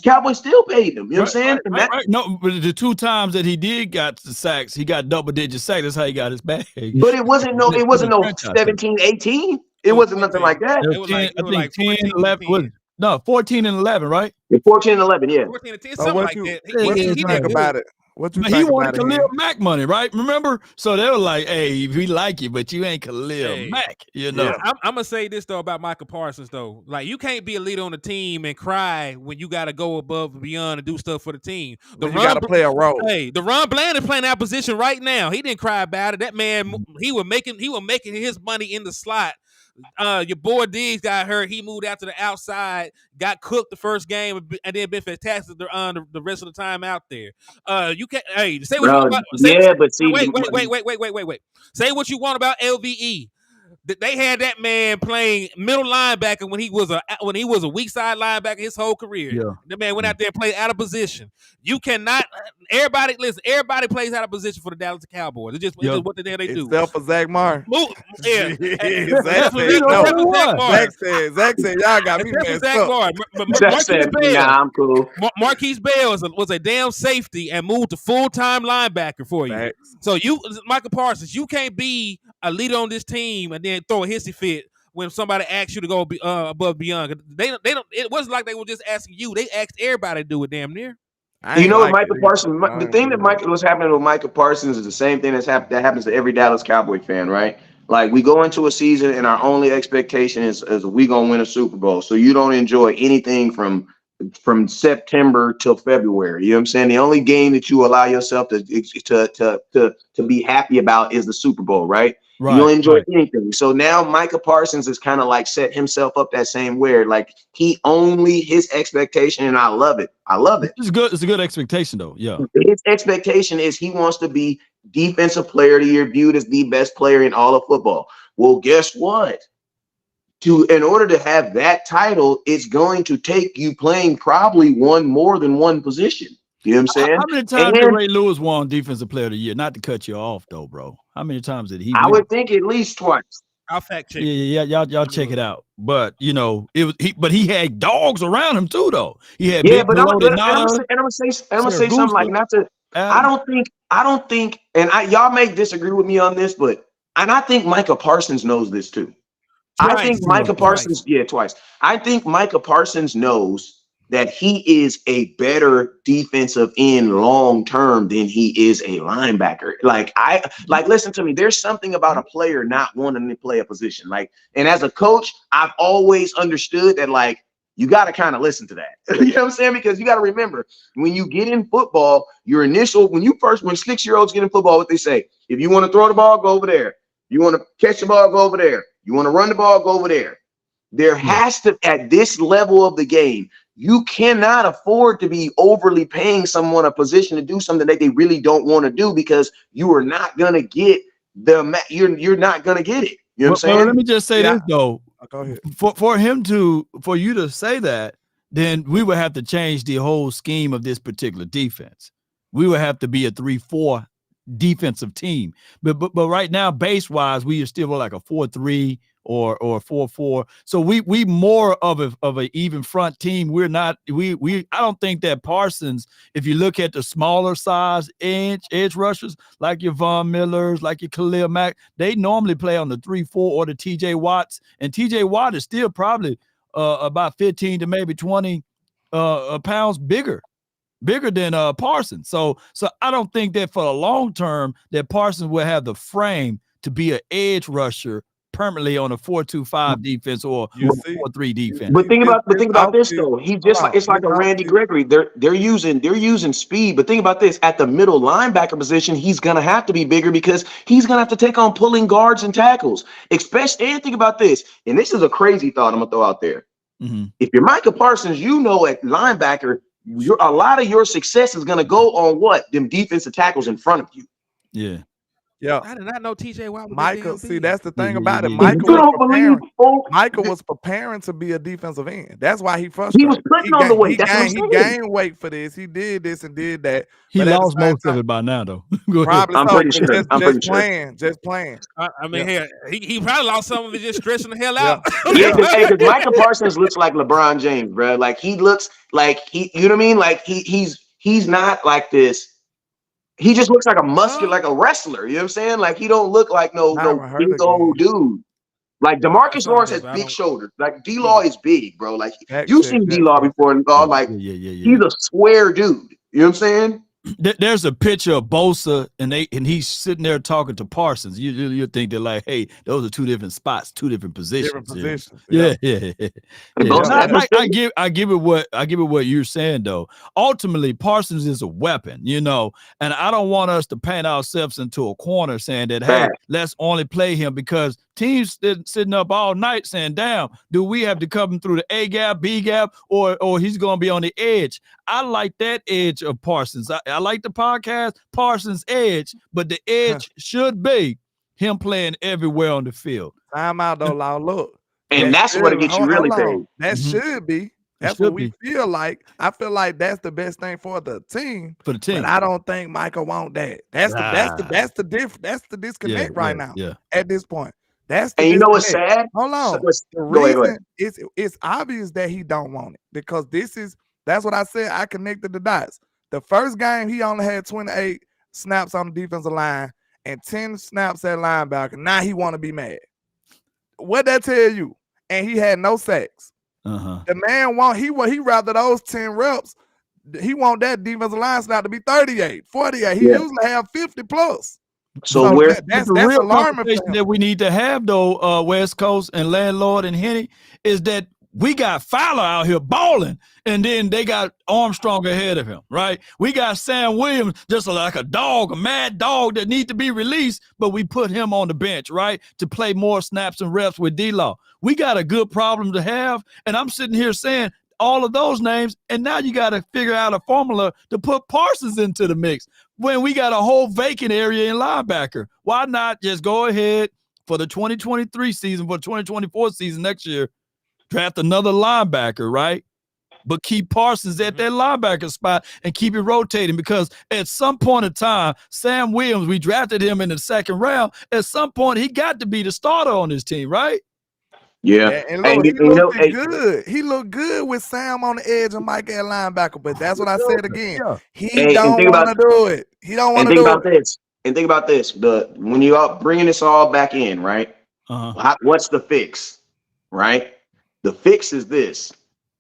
Cowboys still paid him. You know what I'm saying? Right. No, but the 2 times that he did got the sacks, he got double-digit sacks. That's how he got his bag. But it wasn't no 17, 18. It wasn't nothing like that. It was 10, 11. No, 14 and 11, right? 14 and 11, yeah. 14 and 10, something like that. What you think about it? He wanted Khalil Mack money, right? Remember? So they were like, hey, we like you, but you ain't Khalil Mack, you know. Yeah. I'm going to say this, though, about Michael Parsons, though. Like, you can't be a leader on the team and cry when you got to go above and beyond and do stuff for the team. You got to play a role. Hey, DeRon Bland is playing that position right now. He didn't cry about it. That man, he was making his money in the slot. Your boy Diggs got hurt. He moved out to the outside, got cooked the first game, and then been fantastic the rest of the time out there. You can't. Hey, say what you want about. Wait. Say what you want about LVE. They had that man playing middle linebacker when he was a weak side linebacker his whole career. Yeah. The man went out there and played out of position. You cannot. Everybody plays out of position for the Dallas Cowboys. It's just what the hell they do. Except for Zach Martin. Yeah, Zach said, y'all got me messed up. Nah, I'm cool. Marquise Bell was a damn safety and moved to full-time linebacker for you. Facts. So Michael Parsons, you can't be a leader on this team and then throw a hissy fit when somebody asks you to go above beyond. They don't. It wasn't like they were just asking you. They asked everybody to do it. Damn near. You know what, Michael Parsons? The thing that was happening with Michael Parsons is the same thing that happens to every Dallas Cowboy fan, right? Like, we go into a season and our only expectation is we gonna win a Super Bowl. So you don't enjoy anything from September till February. You know what I'm saying? The only game that you allow yourself to be happy about is the Super Bowl, right? You don't enjoy anything. So now Micah Parsons is kind of like set himself up that same way. Like, his expectation, and I love it. It's good. It's a good expectation, though. Yeah. His expectation is he wants to be defensive player of the year, viewed as the best player in all of football. Well, guess what? In order to have that title, it's going to take you playing probably more than one position. You know what I'm saying? How many times did Ray Lewis won Defensive Player of the Year? Not to cut you off, though, bro. How many times did he? I would think at least twice. I'll fact check. Yeah. Y'all check it out. But but he had dogs around him too, though. He had but I'm gonna say something like not to. I don't think, and y'all may disagree with me on this, and I think Micah Parsons knows this too. I think Micah Parsons knows that he is a better defensive end long term than he is a linebacker. Listen to me. There's something about a player not wanting to play a position. And as a coach, I've always understood that, you got to kind of listen to that. You know what I'm saying? Because you got to remember, when you get in football, when 6-year-olds get in football, what they say, if you want to throw the ball, go over there. You want to catch the ball, go over there. You want to run the ball, go over there. There has to, at this level of the game, you cannot afford to be overly paying someone a position to do something that they really don't want to do, because you are not going to get you're not going to get it. You know what I'm saying? Let me just say this, though. Go ahead. For you to say that, then we would have to change the whole scheme of this particular defense. We would have to be a 3-4 defensive team. But right now, base wise, we are still like a 4-3 or 4-4. So we more of a even front team. We're not I don't think that Parsons, if you look at the smaller size edge rushers like your Von Millers, like your Khalil Mack, they normally play on the 3-4 or the TJ Watts, and TJ Watt is still probably about 15 to maybe 20 pounds bigger than Parsons. So I don't think that for the long term that Parsons will have the frame to be an edge rusher permanently on a 4-2-5 defense or 4-3 defense. But think about this though. He just it's like a Randy Gregory. They're using speed. But think about this: at the middle linebacker position, he's gonna have to be bigger because he's gonna have to take on pulling guards and tackles. Especially, and think about this. And this is a crazy thought I'm gonna throw out there. Mm-hmm. If you're Micah Parsons, at linebacker, a lot of your success is gonna go on what? Them defensive tackles in front of you. Yeah. Yeah, I did not know TJ Watt was Michael. See, that's the thing Yeah, about it. yeah. Michael was preparing to be a defensive end. That's why he frustrated. He was putting on the weight. He gained weight for this. He did this and did that. He lost most of it by now, though. Probably. I'm pretty sure. Just playing. I mean, he probably lost some of it just stressing the hell out. Because Micah Parsons looks like LeBron James, bro. Like, he looks like you know what I mean? Like, he's not like this. He just looks like a muscular, like a wrestler. You know what I'm saying? Like, he don't look like no big old dude. Like, DeMarcus Lawrence has big shoulders. Like, D-Law is big, bro. Like, you've seen D-Law before, and like, he's a square dude. You know what I'm saying? There's a picture of Bosa and he's sitting there talking to Parsons. You think they're like, hey, those are two different spots, two different positions. Yeah. I give it what you're saying though. Ultimately, Parsons is a weapon, and I don't want us to paint ourselves into a corner saying that, hey, let's only play him, because teams sitting up all night saying, damn, do we have to come through the A gap, B gap, or he's going to be on the edge? I like that edge of Parsons. I like the podcast Parsons Edge, but the edge should be him playing everywhere on the field. Time out though, Law. Look. And that's what'll get you really paid. That Mhm. should be. That's should what we feel like. I feel like that's the best thing for the team. For the team. But I don't think Michael want that. That's the disconnect right now. Yeah. At this point. That's the And you know what's disconnect. sad? Hold on. So The go ahead. reason it's obvious that he don't want it because that's what I said. I connected the dots. The first game he only had 28 snaps on the defensive line and 10 snaps at linebacker. Now he want to be mad. What that tell you? And he had no sacks. The man he rather those 10 reps. He want that defensive line snap to be 38, 48. He usually have 50 plus. So that's the real alarming conversation that we need to have though, West Coast and Landlord and Henny, is that we got Fowler out here balling, and then they got Armstrong ahead of him, right? We got Sam Williams just like a dog, a mad dog that needs to be released, but we put him on the bench, right, to play more snaps and reps with D-Law. We got a good problem to have, and I'm sitting here saying all of those names, and now you got to figure out a formula to put Parsons into the mix when we got a whole vacant area in linebacker. Why not just go ahead for the 2023 season, for the 2024 season next year, draft another linebacker, right? But keep Parsons at that linebacker spot and keep it rotating, because at some point in time, Sam Williams, we drafted him in the second round. At some point, he got to be the starter on this team, right? Yeah. And look, he looked good. He looked good with Sam on the edge and Mike at linebacker. But that's what I said again. He don't want to do it. He don't want to do it. And think about this. When you are bringing this all back in, right? What's the fix, right? The fix is this: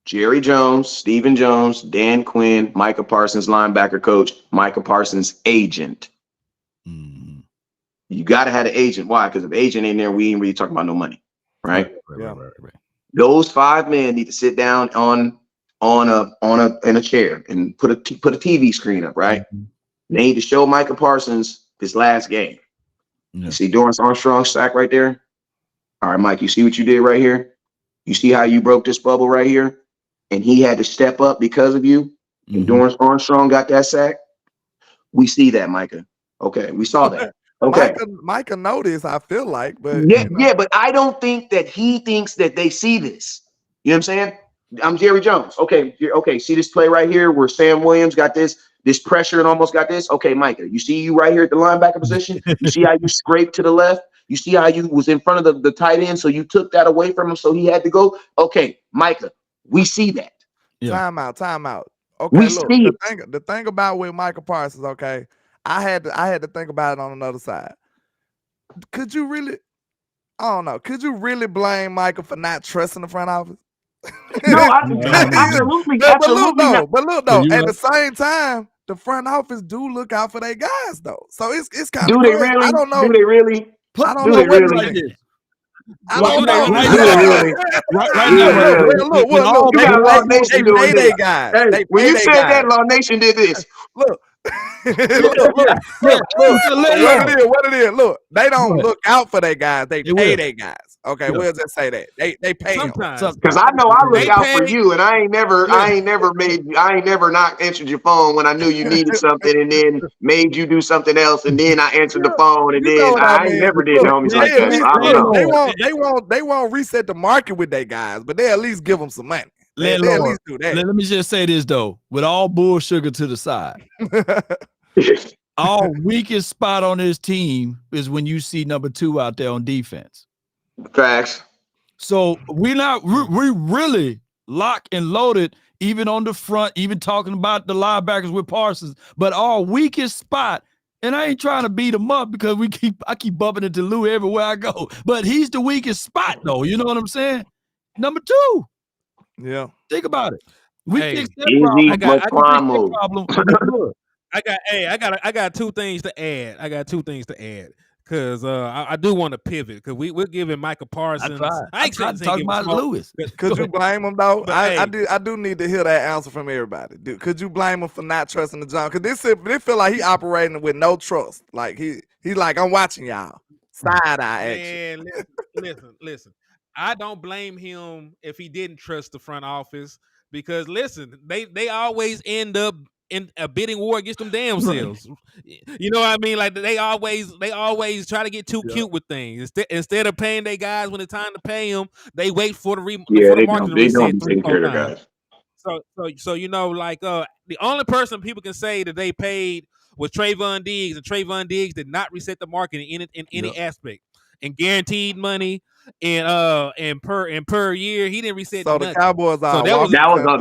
Jerry Jones, Stephen Jones, Dan Quinn, Micah Parsons, linebacker coach, Micah Parsons, agent. You got to have an agent. Why? Because if the agent ain't there, we ain't really talking about no money. Right. Those 5 men need to sit down in a chair and put a TV screen up. Right. They need to show Micah Parsons his last game. You see Dorrance Armstrong sack right there. All right, Mike, you see what you did right here? You see how you broke this bubble right here? And he had to step up because of you. And Dorrance Armstrong got that sack. We see that, Micah. Okay, we saw that. Okay. Micah noticed, I feel like, but but I don't think that he thinks that they see this. You know what I'm saying? I'm Jerry Jones. Okay, see this play right here where Sam Williams got this pressure and almost got this. Okay, Micah, you see you right here at the linebacker position? You see how you scraped to the left? You see how you was in front of the tight end, so you took that away from him, so he had to go? Okay, Micah, we see that. Time out. Okay, the thing about with Micah Parsons, okay, I had to think about it on another side. Could you really blame Michael for not trusting the front office? No, absolutely. But look though, at the same time, the front office do look out for their guys though. So it's kind of they really? I don't know. Do they really? I don't know what like this. I don't know. Right now, look. You got Law Nation doing this. Guys. Hey, when you said that, Law Nation did this. Look. What it is. Look, they don't look out for their guys. They pay their guys. Okay, we'll just say that they pay them. Because I know I look out for you, and I ain't never not answered your phone when I knew you needed something, and then made you do something else, and then I answered the phone, and then I ain't never did homies like that. So I don't know. They won't reset the market with their guys, but they at least give them some money. They at least do that. Let me just say this though, with all bull sugar to the side. Our weakest spot on this team is when you see number 2 out there on defense. Facts. So we really locked and loaded, even on the front, even talking about the linebackers with Parsons. But our weakest spot, and I ain't trying to beat him up because I keep bumping into Lou everywhere I go. But he's the weakest spot though. You know what I'm saying? Number 2. Yeah. Think about it. We fixed that problem. I got 2 things to add. Because I do want to pivot because we're giving Micah Parsons. I tried talking about Lewis. Could you blame him though? I do need to hear that answer from everybody. Could you blame him for not trusting the John? Because this feel like he operating with no trust. Like he's like, I'm watching y'all. Side eye action. Listen. I don't blame him if he didn't trust the front office because listen, they always end up in a bidding war against them damn selves. You know what I mean? Like they always try to get too cute with things. Instead of paying their guys when it's time to pay them, they wait for the market to They don't reset be 3 taking 4 care of their times. guys. So you know, like the only person people can say that they paid was Trayvon Diggs, and Trayvon Diggs did not reset the market in any aspect. And guaranteed money and per year, he didn't reset So the nothing. Cowboys are So that was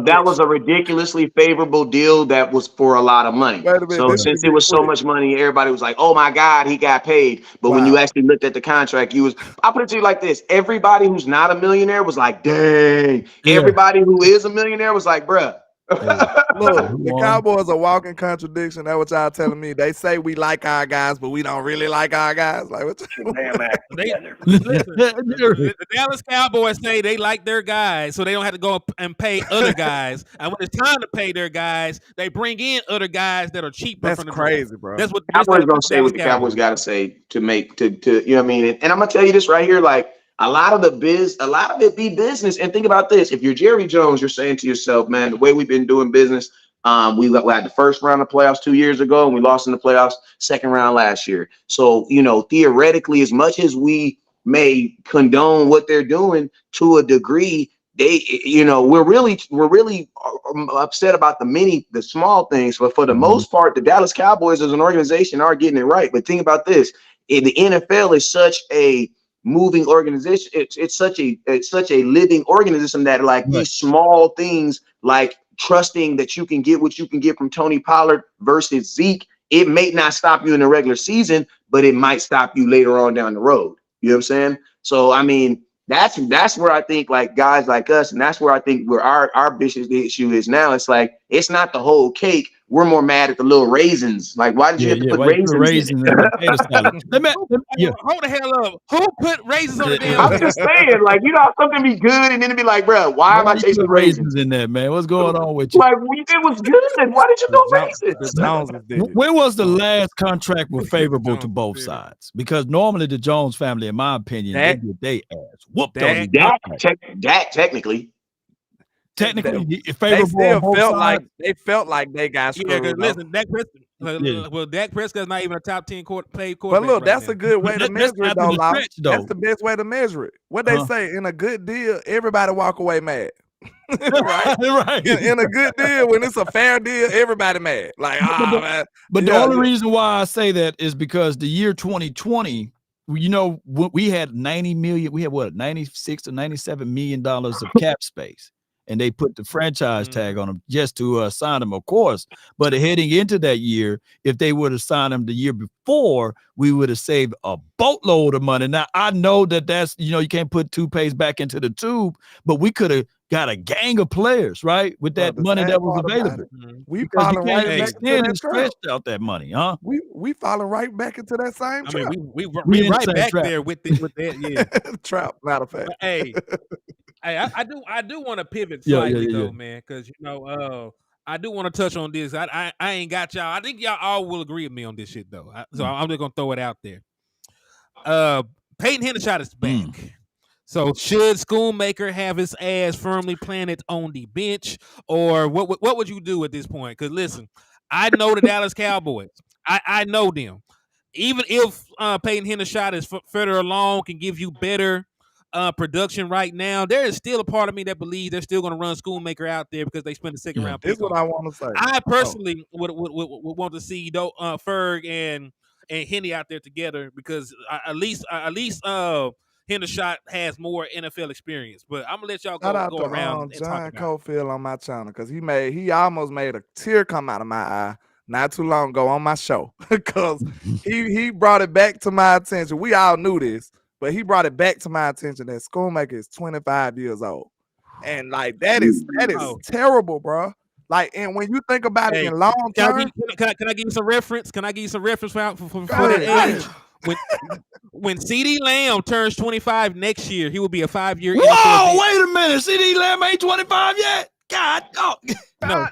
That was a ridiculously favorable deal that was for a lot of money. Wait a minute, So this since should be it was so quick. much money, everybody was like, "Oh my God, he got paid." But when you Wow. actually looked at the contract, I put it to you like this: everybody who's not a millionaire was like, "Dang." Yeah. Everybody who is a millionaire was like, "Bruh." Look, the Cowboys are walking contradiction. That's what y'all telling me. They say we like our guys, but we don't really like our guys. Like what? Listen, the Dallas Cowboys say they like their guys, so they don't have to go and pay other guys. And when it's time to pay their guys, they bring in other guys that are cheaper. That's from the crazy, draft. bro. That's what Cowboys gonna say what the Cowboys got to say to make to you know what I mean. And I'm gonna tell you this right here, like a lot of it be business. And think about this: if you're Jerry Jones, you're saying to yourself, man, the way we've been doing business, we had the first round of playoffs 2 years ago, and we lost in the playoffs second round last year. So you know, theoretically, as much as we may condone what they're doing to a degree, we're really upset about the small things, but for the most part, the Dallas Cowboys as an organization are getting it right. But think about this: the NFL is such a moving organization. It's such a living organism that like these small things, like trusting that you can get what you can get from Tony Pollard versus Zeke, it may not stop you in the regular season, but it might stop you later on down the road. You know what I'm saying? So I mean, that's where I think like guys like us, and that's where I think where our biggest issue is now. It's like it's not the whole cake. We're more mad at the little raisins. Like, why did you have to put raisins in the potato salad? Hold the hell up. Who put raisins on the damn? I'm just saying, like, you know, something be good, and then it'd be like, bro, why am I tasting raisins in there, man? What's going on with you? Like, it was good. Why did you do raisins? When was the last contract was favorable to both sides? Because normally the Jones family, in my opinion, they get their ass whooped on Dak technically. Technically, they still felt like they got screwed. Yeah, because listen, Dak Prescott. Well, Dak Prescott's not even a top 10 paid quarterback. But look, that's right a good way to measure it, though, That's the best way to measure it. What they say, in a good deal, everybody walk away mad. right. In a good deal, when it's a fair deal, everybody mad. Like, man. But the only reason why I say that is because the year 2020, you know, we had 90 million. We had what, 96 to 97 million dollars of cap space. And they put the franchise tag on them just to sign them, of course. But heading into that year, if they would have signed them the year before, we would have saved a boatload of money. Now, I know that's, you know, you can't put toothpaste back into the tube, but we could have got a gang of players, right, with that money that was available. We falling right back into that trap. Out that money, huh? We falling right back into that same trap. I mean, we right back there with that, yeah. Trap, matter of fact. But, hey, I do want to pivot slightly though, man, because you know, I do want to touch on this. I ain't got y'all. I think y'all all will agree with me on this shit though. So I'm just gonna throw it out there. Peyton Hendershot is back. So should Schoonmaker have his ass firmly planted on the bench, or what would you do at this point? Because listen, I know the Dallas Cowboys. I know them. Even if Peyton Hendershot is further along, can give you better production right now, there is still a part of me that believes they're still going to run Schoonmaker out there because they spent the second round pick. This is what I want to say. I personally would want to see Ferg and Henny out there together because at least Hendershot has more NFL experience. But I'm gonna let y'all go around and John talk about Cofield on my channel because he almost made a tear come out of my eye not too long ago on my show because he brought it back to my attention. We all knew this. But he brought it back to my attention that Schoonmaker is 25 years old. And like that is terrible, bro. Like, and when you think about it in long term, can I give you some reference? Can I give you some reference for that age? When CD Lamb turns 25 next year, he will be a 5-year. Whoa, wait a minute. CD Lamb ain't 25 yet? God, no. No.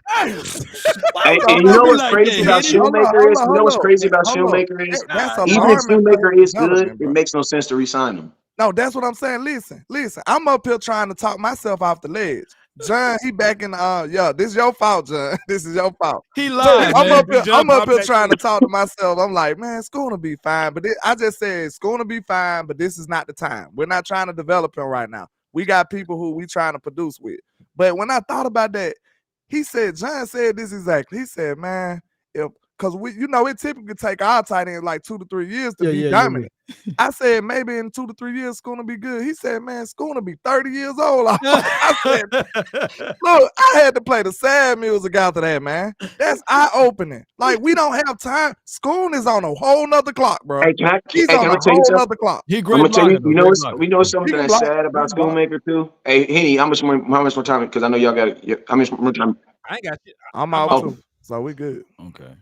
Hey, you know what's crazy about Shoemaker is? You know what's crazy about Shoemaker is? Even if Shoemaker is good, it makes no sense to re-sign him. No, that's what I'm saying. Listen. I'm up here trying to talk myself off the ledge. John, he back in this is your fault, John. This is your fault. He lied, I'm man. up here trying to talk to myself. I'm like, man, Schooner be fine. But I just said Schooner be fine, but this is not the time. We're not trying to develop him right now. We got people who we trying to produce with. But when I thought about that, John said this exactly. He said, man, because it typically take our tight end like 2 to 3 years to be dominant. Yeah. I said, maybe in 2 to 3 years, Schooner be good. He said, man, Schooner be 30 years old. I said, look, I had to play the sad music after that, man. That's eye-opening. Like, we don't have time. Schooner is on a whole nother clock, bro. He's on a whole nother clolock. He great. We know something that's sad about Schoonmaker too. Hey, Henny, how much more time? Because I know y'all got how much more time? I ain't got shit. I'm out too, so we good. Okay.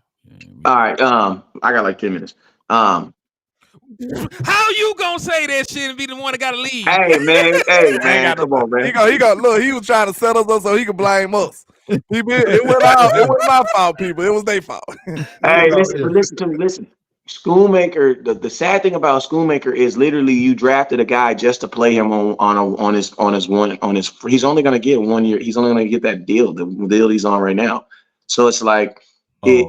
All right. I got like 10 minutes. How you gonna say that shit and be the one that gotta leave? Hey man, come on, man. He look. He was trying to set us up so he could blame us. It wasn't my fault, people. It was their fault. Hey, listen to me. Listen, Schoonmaker. The sad thing about Schoonmaker is literally you drafted a guy just to play him on his. He's only gonna get 1 year. He's only gonna get that deal, the deal he's on right now. So it's like. It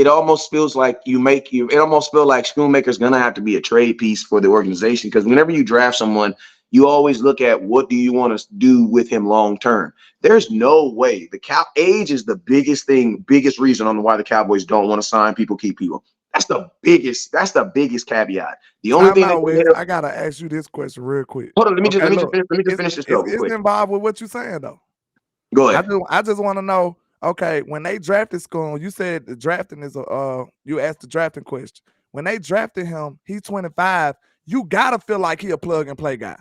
almost feels like it almost feels like Schoonmaker's gonna have to be a trade piece for the organization, because whenever you draft someone, you always look at what do you want to do with him long term. There's no way age is the biggest reason on why the Cowboys don't want to sign people, keep people. That's the biggest caveat. The only thing I gotta ask you this question real quick. Hold on, let me just finish this. It's involved with what you're saying though. Go ahead. I just want to know. Okay, when they drafted Schoon, you said the drafting is you asked the drafting question. When they drafted him, he's 25. You gotta feel like he a plug and play guy,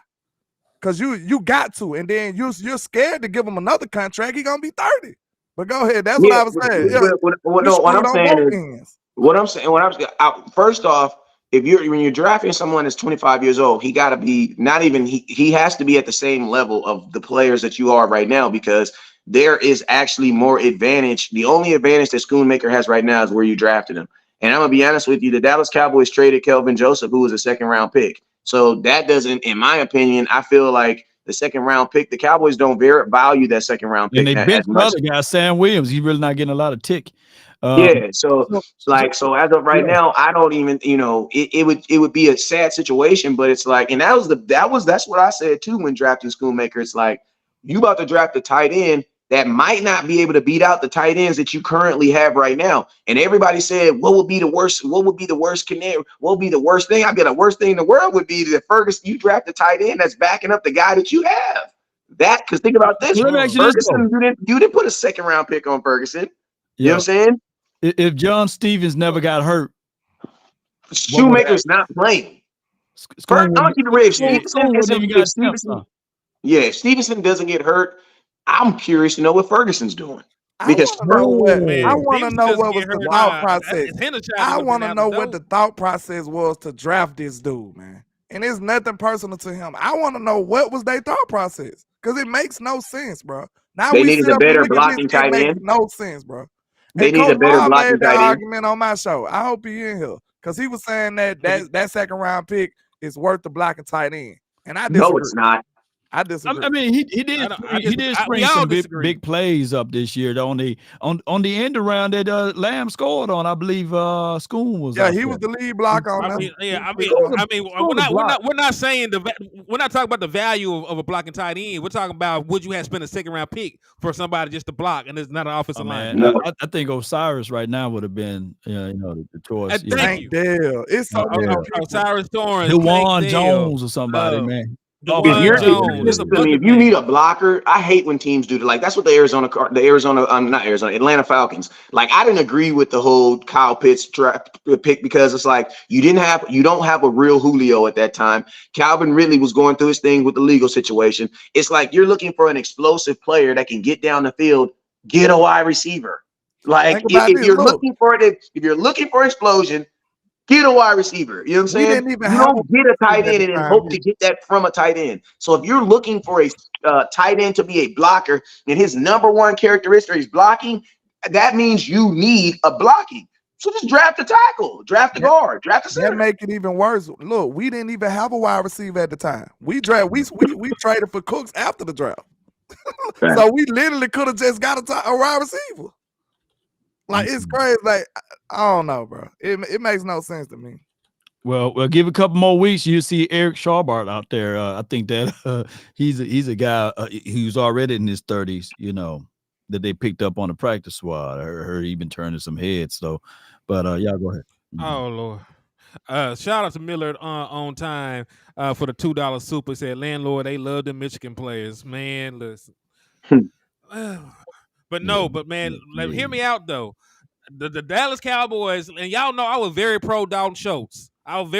cause you got to, and then you're scared to give him another contract. He gonna be 30. But go ahead. That's what I was saying. First off, when you're drafting someone that's 25 years old, he got to be he has to be at the same level of the players that you are right now, because there is actually more advantage. The only advantage that Schoonmaker has right now is where you drafted him. And I'm going to be honest with you, the Dallas Cowboys traded Kelvin Joseph, who was a second-round pick. So that doesn't, in my opinion, I feel like the second-round pick, the Cowboys don't value that second-round pick. And they benched another guy, Sam Williams. He's really not getting a lot of tick. So as of right now, I don't even, it would be a sad situation, but it's like, and that's what I said too when drafting Schoonmaker. It's like, you about to draft a tight end that might not be able to beat out the tight ends that you currently have right now. And everybody said, what would be the worst thing? What would be the worst thing? I'd be the worst thing in the world would be that Ferguson, you draft a tight end that's backing up the guy that you have. Because think about this. Ferguson, you didn't put a second-round pick on Ferguson. You know what I'm saying? If John Stevens never got hurt, Shoemaker's not playing. I'm gonna keep it real. If Stevenson doesn't get hurt, I'm curious to know what Ferguson's doing. Because I want to know what was the thought process. I want to know what the thought process was to draft this dude, man. And it's nothing personal to him. I want to know what was their thought process, because it makes no sense, bro. Now they needed a better blocking tight end. No sense, bro. They need a better blocking tight end. Argument on my show. I hope he in here, because he was saying that second round pick is worth the blocking tight end, and I disagree. No, it's not. I disagree. I mean, he did spring some big plays up this year on the end around that Lamb scored on. I believe Schoon was. Yeah, he was the lead block on that. We're not saying we're not talking about the value of a blocking tight end. We're talking about, would you have spent a second round pick for somebody just to block, and it's not an offensive line. No. I think Osiris right now would have been the choice. Thank you. It's so Osiris Torrance, DeJuan Jones or somebody, man. If you need a blocker, I hate when teams do that. Like, that's what Atlanta Falcons. Like, I didn't agree with the whole Kyle Pitts pick, because it's like you don't have a real Julio at that time. Calvin Ridley was going through his thing with the legal situation. It's like you're looking for an explosive player that can get down the field, get a wide receiver. Like, if you're looking for explosion, get a wide receiver. You know what I'm saying? You don't get a tight end and then hope to get that from a tight end. So if you're looking for a tight end to be a blocker, and his number one characteristic is blocking, that means you need a blocking. So just draft a tackle, draft a guard, draft a That center. make it even worse. Look, we didn't even have a wide receiver at the time. We traded for Cooks after the draft. Right. So we literally could have just got a wide receiver. Like, it's crazy. Like, I don't know, bro. It makes no sense to me. Well, give a couple more weeks. You see Eric Scharbart out there. I think that he's a guy who's already in his 30s. You know, that they picked up on the practice squad. I heard he been turning some heads. So, but y'all go ahead. Oh Lord. Shout out to Miller on time for the $2 super. He said, landlord, they love the Michigan players. Man, listen. But no, but man, hear me out though. The Dallas Cowboys, and y'all know I was very pro Dalton Schultz. Y'all,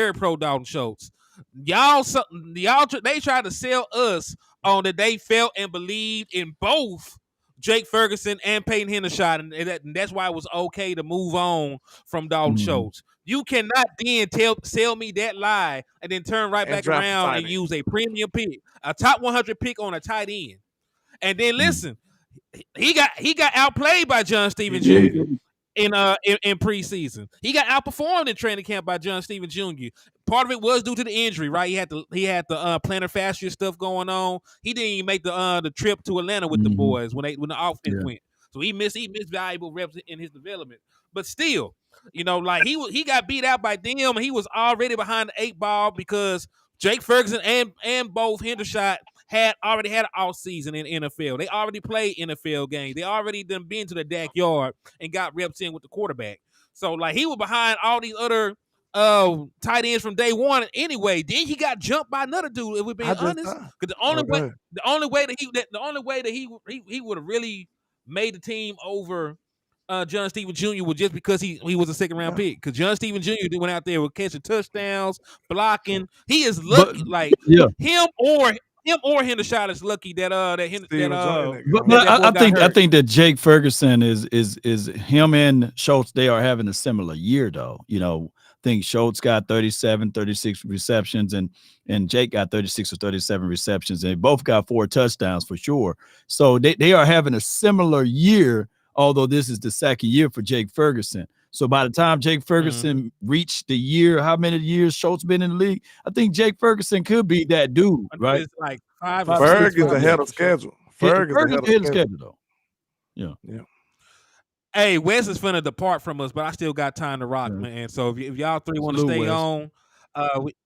they tried to sell us on that they felt and believed in both Jake Ferguson and Peyton Hendershot, and that's why it was okay to move on from Dalton Schultz. You cannot then sell me that lie and then turn right back around and use a premium pick, a top 100 pick on a tight end, and then listen, he got outplayed by John Stevens Jr. in preseason. He got outperformed in training camp by John Stevens Jr. Part of it was due to the injury, right? He had the plantar fascia stuff going on. He didn't even make the trip to Atlanta with the boys when the offense went. So he missed valuable reps in his development. But still, you know, like he got beat out by them, and he was already behind the 8 ball because Jake Ferguson and both Hendershot had already had an off season in NFL. They already played NFL games. They already done been to the backyard and got reps in with the quarterback. So like he was behind all these other tight ends from day one anyway. Then he got jumped by another dude, if we're being honest. Because the only way that he would have really made the team over John Stevens Jr. was just because he was a second round pick. Because John Stevens Jr. went out there with catching touchdowns, blocking. He is lucky, him or Hendershot is lucky that I think that Jake Ferguson is him and Schultz. They are having a similar year though. You know, I think Schultz got 36 receptions and Jake got 36 or 37 receptions, and they both got 4 touchdowns for sure. So they are having a similar year, although this is the second year for Jake Ferguson. So by the time Jake Ferguson reached the year, how many years Schultz been in the league? I think Jake Ferguson could be that dude, right? It's like 5 Ferguson's ahead of schedule. Ferguson's ahead of schedule, though. Yeah. Hey, Wes is finna depart from us, but I still got time to rock, man. So if y'all three want to stay on,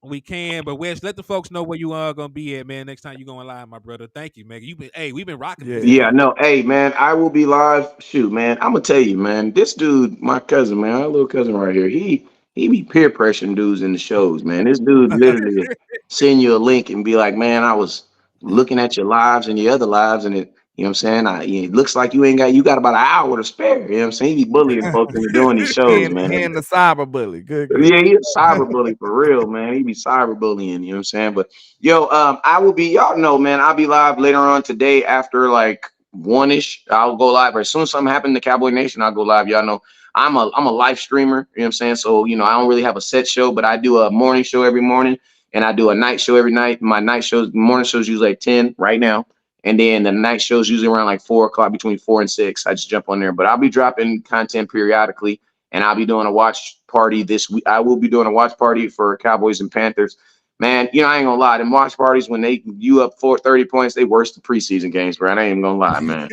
we can. But Wes, let the folks know where you are gonna be at, man. Next time you going live, my brother. Thank you, man. We've been rocking. Yeah, no, hey, man, I will be live. Shoot, man, I'm gonna tell you, man. This dude, my cousin, man, our little cousin right here, he be peer pressuring dudes in the shows, man. This dude literally send you a link and be like, man, I was looking at your lives and your other lives, and it. You know what I'm saying? It looks like you got about an hour to spare. You know what I'm saying? He be bullying folks into doing these shows, man. He and the cyber bully. Good. Yeah, he's a cyber bully for real, man. He be cyber bullying, you know what I'm saying? But yo, I will be, y'all know, man, I'll be live later on today after like 1-ish. I'll go live. Or as soon as something happens to Cowboy Nation, I'll go live. Y'all know I'm a live streamer, you know what I'm saying? So, you know, I don't really have a set show, but I do a morning show every morning and I do a night show every night. My morning shows usually like 10 right now. And then the night shows usually around like 4 o'clock, between 4 and 6. I just jump on there, but I'll be dropping content periodically, and I'll be doing a watch party this week. I will be doing a watch party for Cowboys and Panthers. Man, you know, I ain't gonna lie. Them watch parties, when you up 30 points, they worse than preseason games, bro. I ain't even gonna lie, man.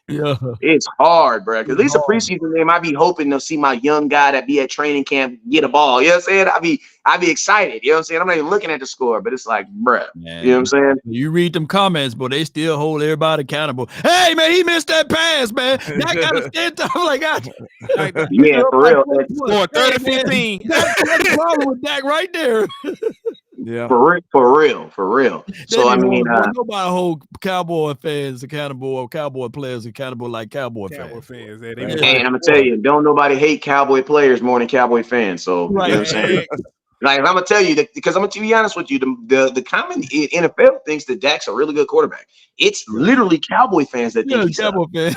It's hard, bro. Because at least a preseason game, I be hoping to see my young guy that be at training camp get a ball. You know what I'm saying? I be excited. You know what I'm saying? I'm not even looking at the score, but it's like, bruh. Man, you know what I'm saying? You read them comments, but they still hold everybody accountable. Hey, man, he missed that pass, man. That got to stand up like that. Yeah, for real. Score 30-15. That's the problem with Dak right there. Yeah, for real. So I mean, nobody hold Cowboy fans accountable or Cowboy players accountable like Cowboy fans. Hey, and I'm gonna tell you, don't nobody hate Cowboy players more than Cowboy fans. So you know what I'm saying? Like I'm gonna tell you that, because I'm gonna be honest with you, the common NFL thinks that Dak's a really good quarterback. It's literally Cowboy fans that think he's Cowboy fan.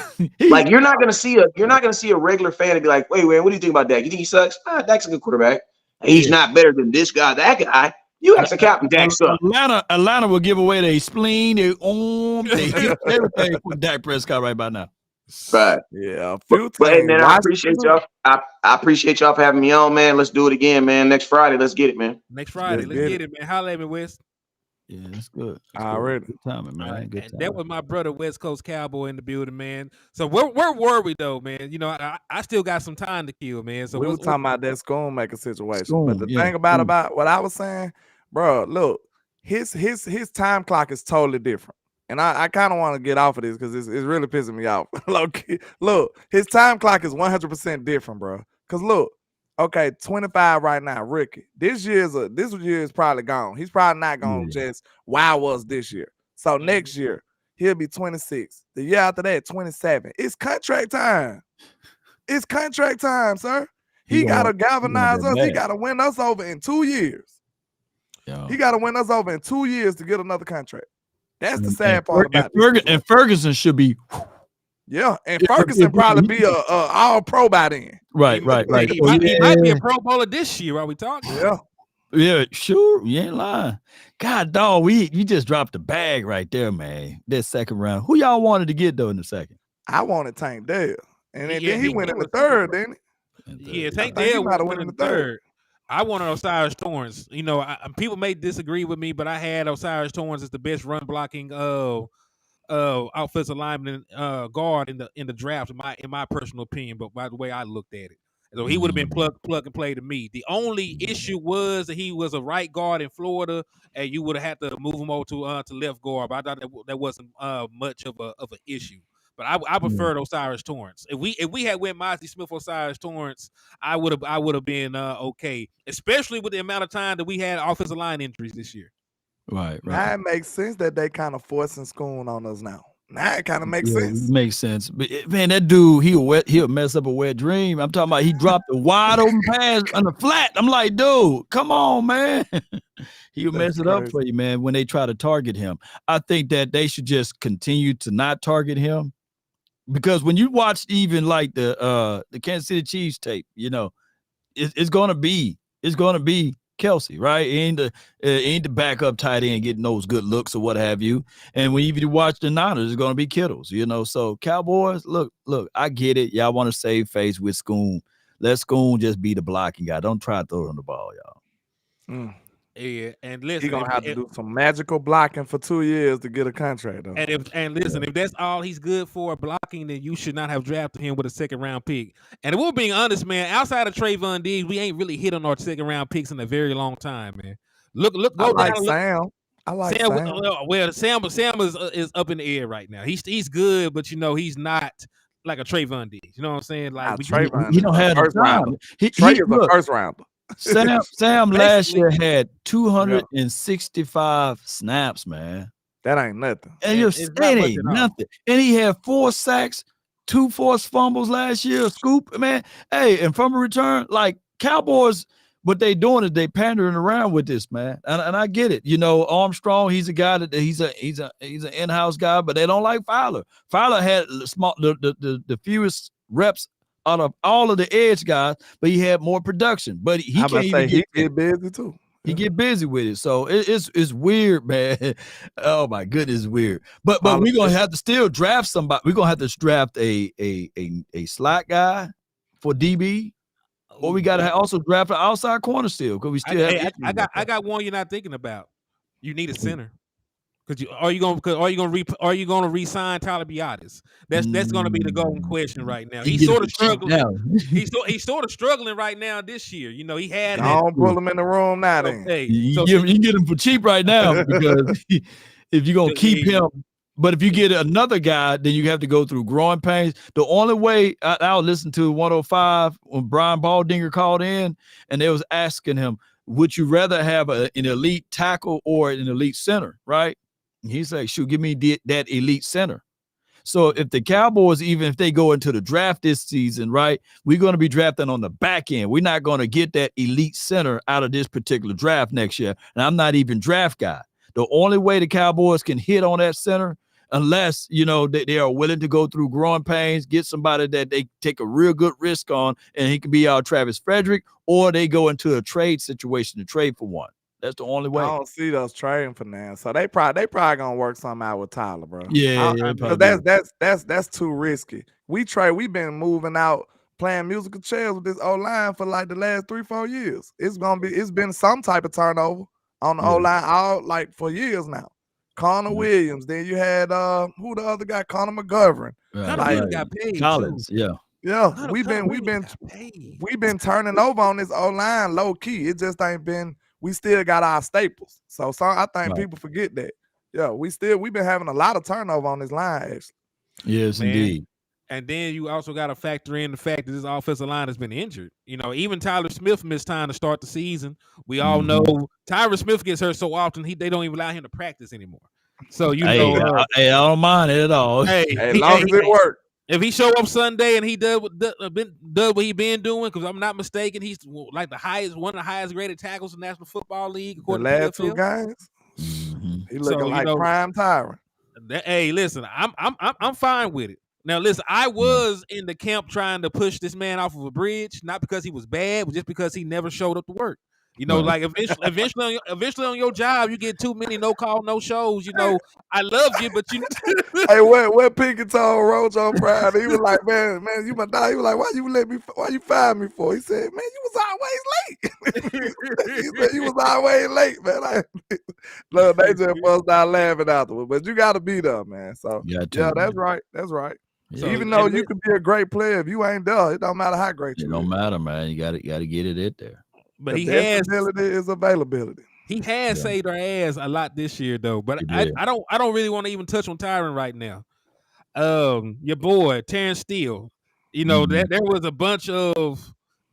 Like you're not gonna see a regular fan and be like, wait, what do you think about Dak? You think he sucks? Dak's a good quarterback. He's not better than this guy, that guy. You ask a captain, Dak sucks. Atlanta will give away their spleen, their arm, their hip, everything with Dak Prescott right by now. Right. Yeah, a few But hey, teams. man, I appreciate Washington, y'all. I appreciate y'all for having me on, man. Let's do it again, man. Next Friday. Let's get it, man. Next Friday, let's get it, man. Holla at me, West. Yeah, that's good. That's already. good timing, man. Good And timing. that was my brother, West Coast Cowboy, in the building, man. So where were we though, man? You know, I still got some time to kill, man. So We were talking about that Schoonmaker situation, but the thing about what I was saying, bro, look, his time clock is totally different, and I kind of want to get off of this because it's really pissing me off. Look, his time clock is 100% different, bro. Cause look, okay, 25 right now, Ricky. This year is probably gone. He's probably not gonna just wow us this year. So next year he'll be 26. The year after that, 27. It's contract time. It's contract time, sir. He got to galvanize us. He got to win us over in 2 years. He got to win us over in 2 years to get another contract. That's the sad part about it. And Ferguson should be. Yeah, and Ferguson probably be a all pro by then. Right. He might be a Pro Bowler this year. Are we talking? Yeah, sure. You ain't lying. God, dog, you just dropped the bag right there, man. That second round. Who y'all wanted to get though in the second? I wanted Tank Dell, and then he went in the third, didn't he? Yeah, Tank Dell went in the third. I wanted Osiris Torrance. You know, people may disagree with me, but I had Osiris Torrance as the best run blocking offensive lineman guard in the draft, in my personal opinion. But by the way I looked at it, so he would have been plug and play to me. The only issue was that he was a right guard in Florida, and you would have had to move him over to left guard. But I thought that wasn't much of an issue. But I preferred Osiris Torrance. If we had went Mosley Smith, Osiris Torrance, I would have been okay, especially with the amount of time that we had offensive line injuries this year. Right. Now it makes sense that they kind of forcing Schoon on us now. Now it kind of makes sense. It makes sense. But man, that dude, he'll mess up a wet dream. I'm talking about he dropped a wide open pass on the flat. I'm like, dude, come on, man. He'll mess it up for you, man, when they try to target him. I think that they should just continue to not target him. Because when you watch even like the Kansas City Chiefs tape, you know, it's gonna be Kelsey, right? Ain't the backup tight end getting those good looks or what have you. And when you watch the Niners, it's gonna be Kittles, you know. So Cowboys, look, I get it. Y'all want to save face with Schoon. Let Schoon just be the blocking guy. Don't try to throw on the ball, y'all. Yeah, and listen, he's gonna have to do some magical blocking for 2 years to get a contract, though. If that's all he's good for, blocking, then you should not have drafted him with a second round pick. And if we're being honest, man, outside of Trayvon Diggs, we ain't really hit on our second round picks in a very long time, man. Look, go down. Sam. I like Sam. Well, Sam is up in the air right now. He's good, but you know he's not like a Trayvon Diggs. You know what I'm saying? Like Trayvon, he don't have first round. Trey is a first rounder. Sam last year had 265 snaps, man. That ain't nothing. And ain't nothing. And he had 4 sacks, 2 forced fumbles last year. Scoop, man. Hey, and from a return, like Cowboys, what they doing is they pandering around with this, man. And I get it. You know, Armstrong, he's a guy that he's an in-house guy, but they don't like Fowler. Fowler had the fewest reps out of all of the edge guys, but he had more production. But he get busy too. He get busy with it, so it's weird, man. Oh my goodness, it's weird. But we're gonna have to still draft somebody. We're gonna have to draft a slot guy for DB, or we gotta also draft an outside corner still because we still have. I got one you're not thinking about. You need a center. Are you gonna re-sign Tyler Biadasz? That's gonna be the golden question right now. He's sort of struggling. He's sort of struggling right now this year. You know, he had. Don't pull him in the room now. Okay. You get him for cheap right now because if you're gonna keep him, but if you get another guy, then you have to go through growing pains. The only way I'll listen to 105 when Brian Baldinger called in and they was asking him, would you rather have an elite tackle or an elite center, right? He's like, shoot, give me that elite center. So if the Cowboys, even if they go into the draft this season, right, we're going to be drafting on the back end. We're not going to get that elite center out of this particular draft next year. And I'm not even draft guy. The only way the Cowboys can hit on that center, unless, you know, they are willing to go through growing pains, get somebody that they take a real good risk on, and he can be our Travis Frederick, or they go into a trade situation to trade for one. That's the only way. I don't see those trading for now, so they probably gonna work something out with Tyler, bro. Yeah, because that's too risky. we've been moving out playing musical chairs with this O-line for like the last 3-4 years. It's been some type of turnover on the O-line all like for years now. Connor Williams, then you had who the other guy, Connor McGovern. Connor Williams got paid Collins, too. Yeah, we've been turning over on this O-line low key. It just ain't been. We still got our staples. So I think people forget that. Yeah, we've been having a lot of turnover on this line, actually. Yes, indeed. And then you also got to factor in the fact that this offensive line has been injured. You know, even Tyler Smith missed time to start the season. We all know Tyler Smith gets hurt so often they don't even allow him to practice anymore. So I don't mind it at all. As long as it works. If he show up Sunday and he does what he been doing, because I'm not mistaken, he's like one of the highest graded tackles in the National Football League. The last two guys, he looking like prime Tyron. Hey, listen, I'm fine with it. Now, listen, I was in the camp trying to push this man off of a bridge, not because he was bad, but just because he never showed up to work. You know, like eventually on your job, you get too many no call, no shows. You know, I love you, but you. Hey, what Pinky told Roach on Friday? He was like, man, you my dog. He was like, why you fire me for? He said, man, you was always late. He said you was always late, man. Look, they just bust out laughing afterwards. But you got to be there, man. So yeah, that's right. That's right. So even though you could be a great player, if you ain't there, it don't matter how great you are. It don't matter, man. You got to get it in there. But he has availability. He has saved our ass a lot this year, though. But I don't really want to even touch on Tyron right now. Your boy Terrence Steele. You know that there was a bunch of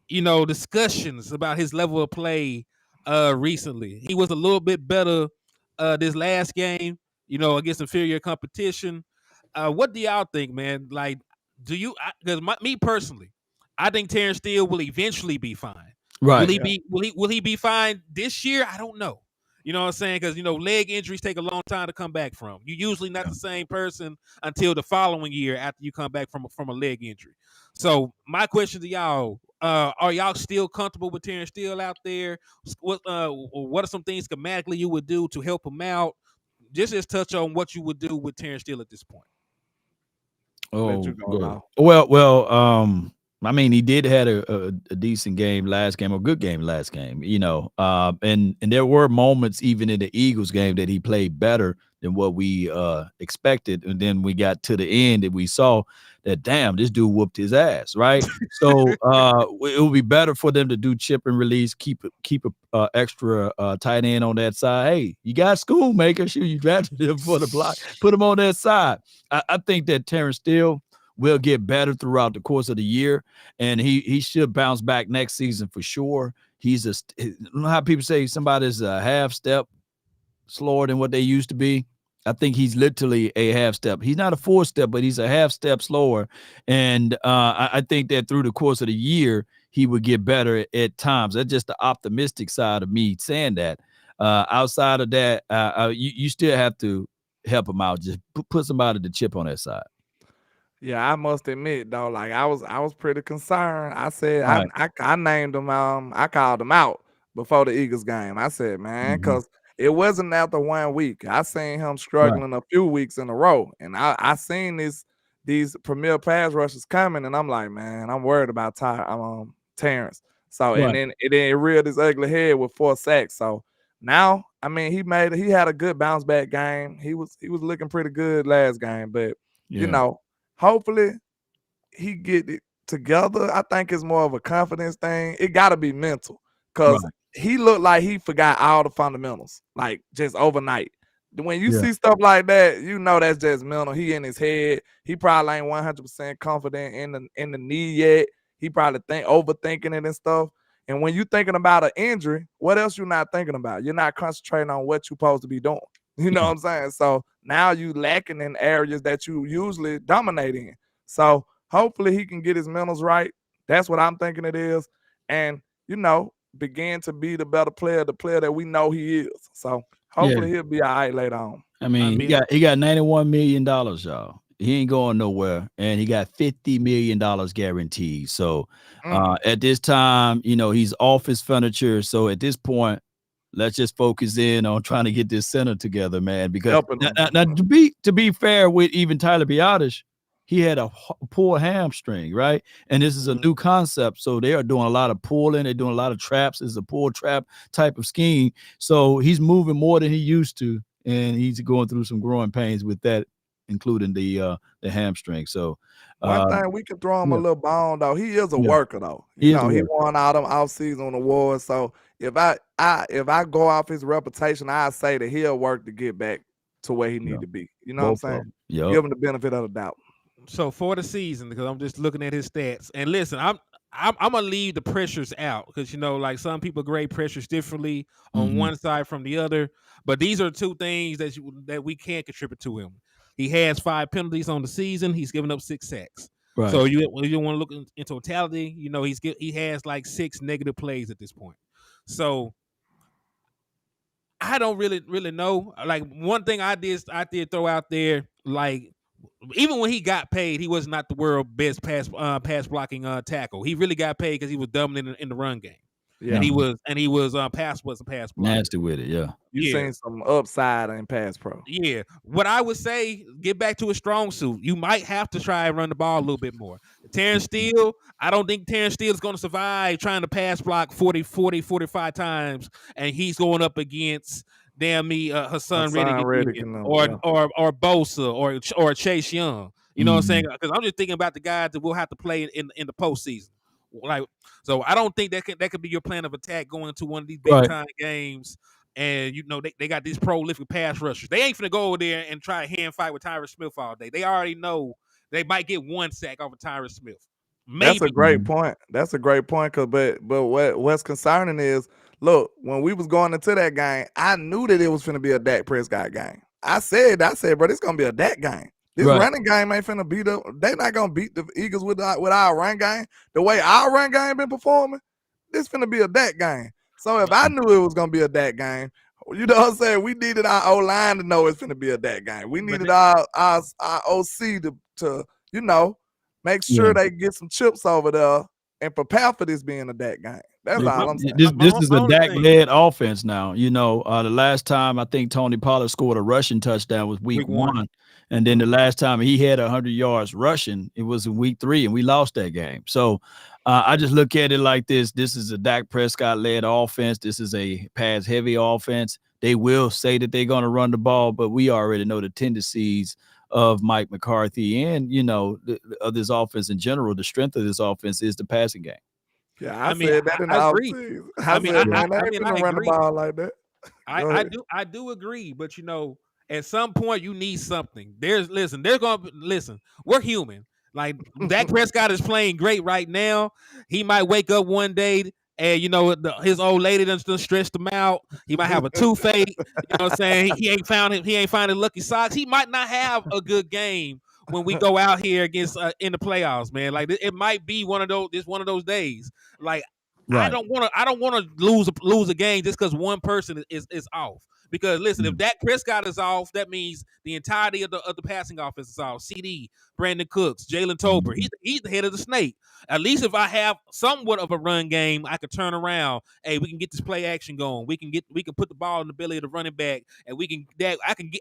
discussions about his level of play recently. He was a little bit better this last game, against inferior competition. What do y'all think, man? Like, do you? Because me personally, I think Terrence Steele will eventually be fine. Right. Will he be fine this year? I don't know. You know what I'm saying? Because leg injuries take a long time to come back from. You're usually not the same person until the following year after you come back from a leg injury. So my question to y'all: are y'all still comfortable with Terrence Steele out there? What are some things schematically you would do to help him out? Just touch on what you would do with Terrence Steele at this point. Oh, well. I mean, he did had a decent game last game, or good game last game, and there were moments even in the Eagles game that he played better than what we expected. And then we got to the end and we saw that, damn, this dude whooped his ass, right? So it would be better for them to do chip and release, keep a extra tight end on that side. Hey, you got Schoolmaker, shoot, you drafted him for the block, put him on that side. I think that Terrence Steele will get better throughout the course of the year, and he should bounce back next season for sure. He's you know how people say somebody's a half step slower than what they used to be. I think he's literally a half step. He's not a 4 step, but he's a half step slower. And I think that through the course of the year, he would get better at times. That's just the optimistic side of me saying that. Outside of that, you still have to help him out. Just put somebody to chip on that side. Yeah, I must admit though, like I was pretty concerned. I said I named him. I called him out before the Eagles game. I said, man, because it wasn't after 1 week. I seen him struggling a few weeks in a row, and I seen these premier pass rushes coming, and I'm like, man, I'm worried about Terrence. So and then it reared his ugly head with 4 sacks. So now, I mean, he had a good bounce back game. He was looking pretty good last game, but hopefully he get it together. I think it's more of a confidence thing. It got to be mental because he looked like he forgot all the fundamentals, like just overnight. When you see stuff like that, that's just mental. He in his head. He probably ain't 100% confident in the knee yet. He probably overthinking it and stuff. And when you thinking about an injury, what else you not thinking about? You're not concentrating on what you're supposed to be doing. You know what I'm saying? So now you lacking in areas that you usually dominate in. So hopefully he can get his mentals right. That's what I'm thinking it is. And, begin to be the better player, the player that we know he is. So hopefully he'll be all right later on. I mean, he got $91 million, y'all. He ain't going nowhere. And he got $50 million guaranteed. So at this time, he's off his furniture. So at this point, let's just focus in on trying to get this center together, man. Because now, to be fair with even Tyler Biadasz, he had a pulled hamstring, right? And this is a new concept. So they are doing a lot of pulling. They're doing a lot of traps. It's a pull trap type of scheme. So he's moving more than he used to. And he's going through some growing pains with that, including the hamstring. So one thing we can throw him a little bone though. He is a worker though. You know, he won all them off-season awards. So if I go off his reputation, I say that he'll work to get back to where he need to be. You know what I'm saying? Give him the benefit of the doubt. So for the season, because I'm just looking at his stats, and listen, I'm gonna leave the pressures out because like some people grade pressures differently on one side from the other. But these are two things that we can't contribute to him. He has 5 penalties on the season. He's given up 6 sacks. Right. So you want to look in totality. He has like 6 negative plays at this point. So I don't really know. Like one thing I did throw out there, like even when he got paid, he was not the world's best pass blocking tackle. He really got paid because he was dominant in the run game. Yeah. And he was a pass blocker. Nasty with it, yeah. You seen some upside in pass pro. Yeah. What I would say, get back to a strong suit. You might have to try and run the ball a little bit more. Terrence Steele, I don't think Terrence Steele is going to survive trying to pass block 45 times, and he's going up against Hassan Reddick or Bosa or Chase Young. You know what I'm saying? Because I'm just thinking about the guys that will have to play in the postseason. Like, so I don't think that could be your plan of attack going into one of these big time games. And they got these prolific pass rushers. They ain't finna go over there and try a hand fight with Tyrus Smith all day. They already know they might get 1 sack off of Tyrus Smith. Maybe. That's a great point. That's a great point. But what's concerning is, look, when we was going into that game, I knew that it was finna be a Dak Prescott game. I said, bro, it's gonna be a Dak game. This running game ain't finna beat up. They're not gonna beat the Eagles with our run game. The way our run game been performing, this finna be a Dak game. So if I knew it was gonna be a Dak game, you know what I'm saying? We needed our O-line to know it's finna be a Dak game. We needed our OC to make sure they get some chips over there and prepare for this being a Dak game. That's all I'm saying. This is a Dak-led offense now. The last time I think Tony Pollard scored a rushing touchdown was week 1. And then the last time he had 100 yards rushing, it was in week 3, and we lost that game. So I just look at it like this. This is a Dak Prescott-led offense. This is a pass-heavy offense. They will say that they're going to run the ball, but we already know the tendencies of Mike McCarthy and, of this offense in general. The strength of this offense is the passing game. Yeah, I said that in the offseason. I ain't run the ball like that. I do agree, but at some point you need something. We're human. Like Dak Prescott is playing great right now. He might wake up one day and his old lady done stressed him out. He might have a toothache. You know what I'm saying? He ain't found his lucky socks. He might not have a good game when we go out here against in the playoffs, man. Like it might be one of those days. Like I don't want to lose a game just because one person is off. Because listen, if Dak Prescott is off, that means the entirety of the passing offense is off. CD, Brandon Cooks, Jalen Tolbert, he's the head of the snake. At least if I have somewhat of a run game, I could turn around. Hey, we can get this play action going. We can put the ball in the belly of the running back, and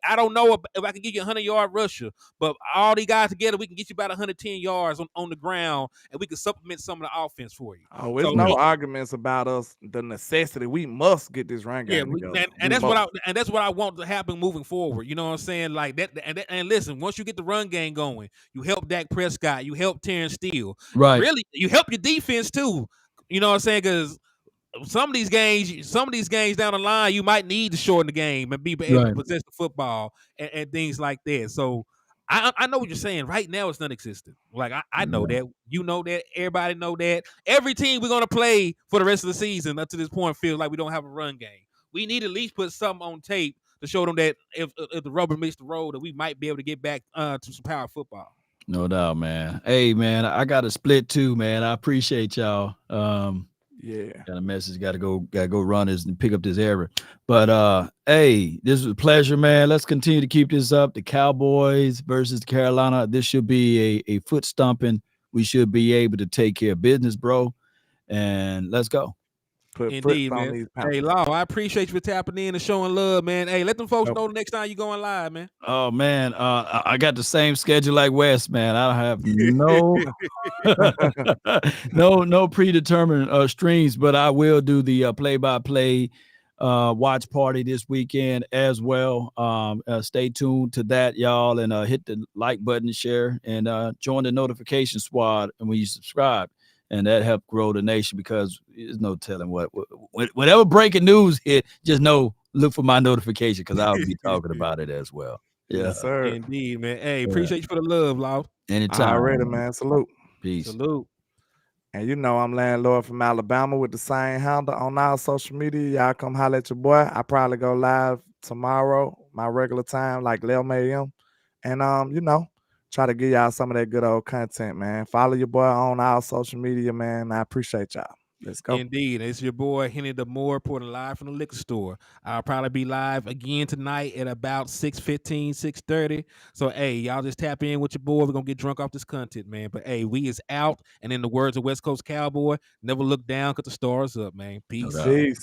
I don't know if I can get you a 100-yard rusher, but all these guys together, we can get you about 110 yards on the ground, and we can supplement some of the offense for you. Oh, there's no arguments about us. The necessity, we must get this run game together. And that's what I want to happen moving forward. You know what I'm saying? Like that. And listen, once you get the run game going, you help Dak Prescott, you help Terrence Steele. Right. Really, you help your defense too. You know what I'm saying? Because some of these games down the line, you might need to shorten the game and be able to possess the football and things like that. So I know what you're saying. Right now, it's non-existent. Like I know that. You know that. Everybody know that. Every team we're gonna play for the rest of the season up to this point feels like we don't have a run game. We need to at least put something on tape to show them that if the rubber meets the road, that we might be able to get back to some power football. No doubt, man. Hey, man, I got a split too, man. I appreciate y'all. Got a message. Got to go run this and pick up this error. But hey, this was a pleasure, man. Let's continue to keep this up. The Cowboys versus Carolina. This should be a foot stomping. We should be able to take care of business, bro. And let's go. Put Indeed, foots on man. these Hey, Panthers. Law, I appreciate you for tapping in and showing love, man. Hey, let them folks Yep. know the next time you going live, man. Oh man, I got the same schedule like Wes, man. I have no no predetermined streams, but I will do the play-by-play watch party this weekend as well. Stay tuned to that, y'all, and hit the like button, share, and join the notification squad. And when you subscribe, and that help grow the nation, because there's no telling whatever breaking news hit, just look for my notification, because I'll be talking about it as well. Yeah, Yes, sir. Indeed, man. Hey, appreciate you for the love, Law. anytime. Already, man. Salute. Peace. Salute. And you know I'm Landlord from Alabama with the same handle on all social media. Y'all come holler at your boy. I probably go live tomorrow, my regular time, like 11 a.m. And you know, try to give y'all some of that good old content, man. Follow your boy on all social media, man. I appreciate y'all. Let's go. Indeed. It's your boy Henny the Moore reporting live from the liquor store. I'll probably be live again tonight at about 6:15, 6:30. So hey, y'all just tap in with your boy. We're gonna get drunk off this content, man. But hey, we is out. And in the words of West Coast Cowboy, never look down because the stars up, man. Peace. doubt. Peace.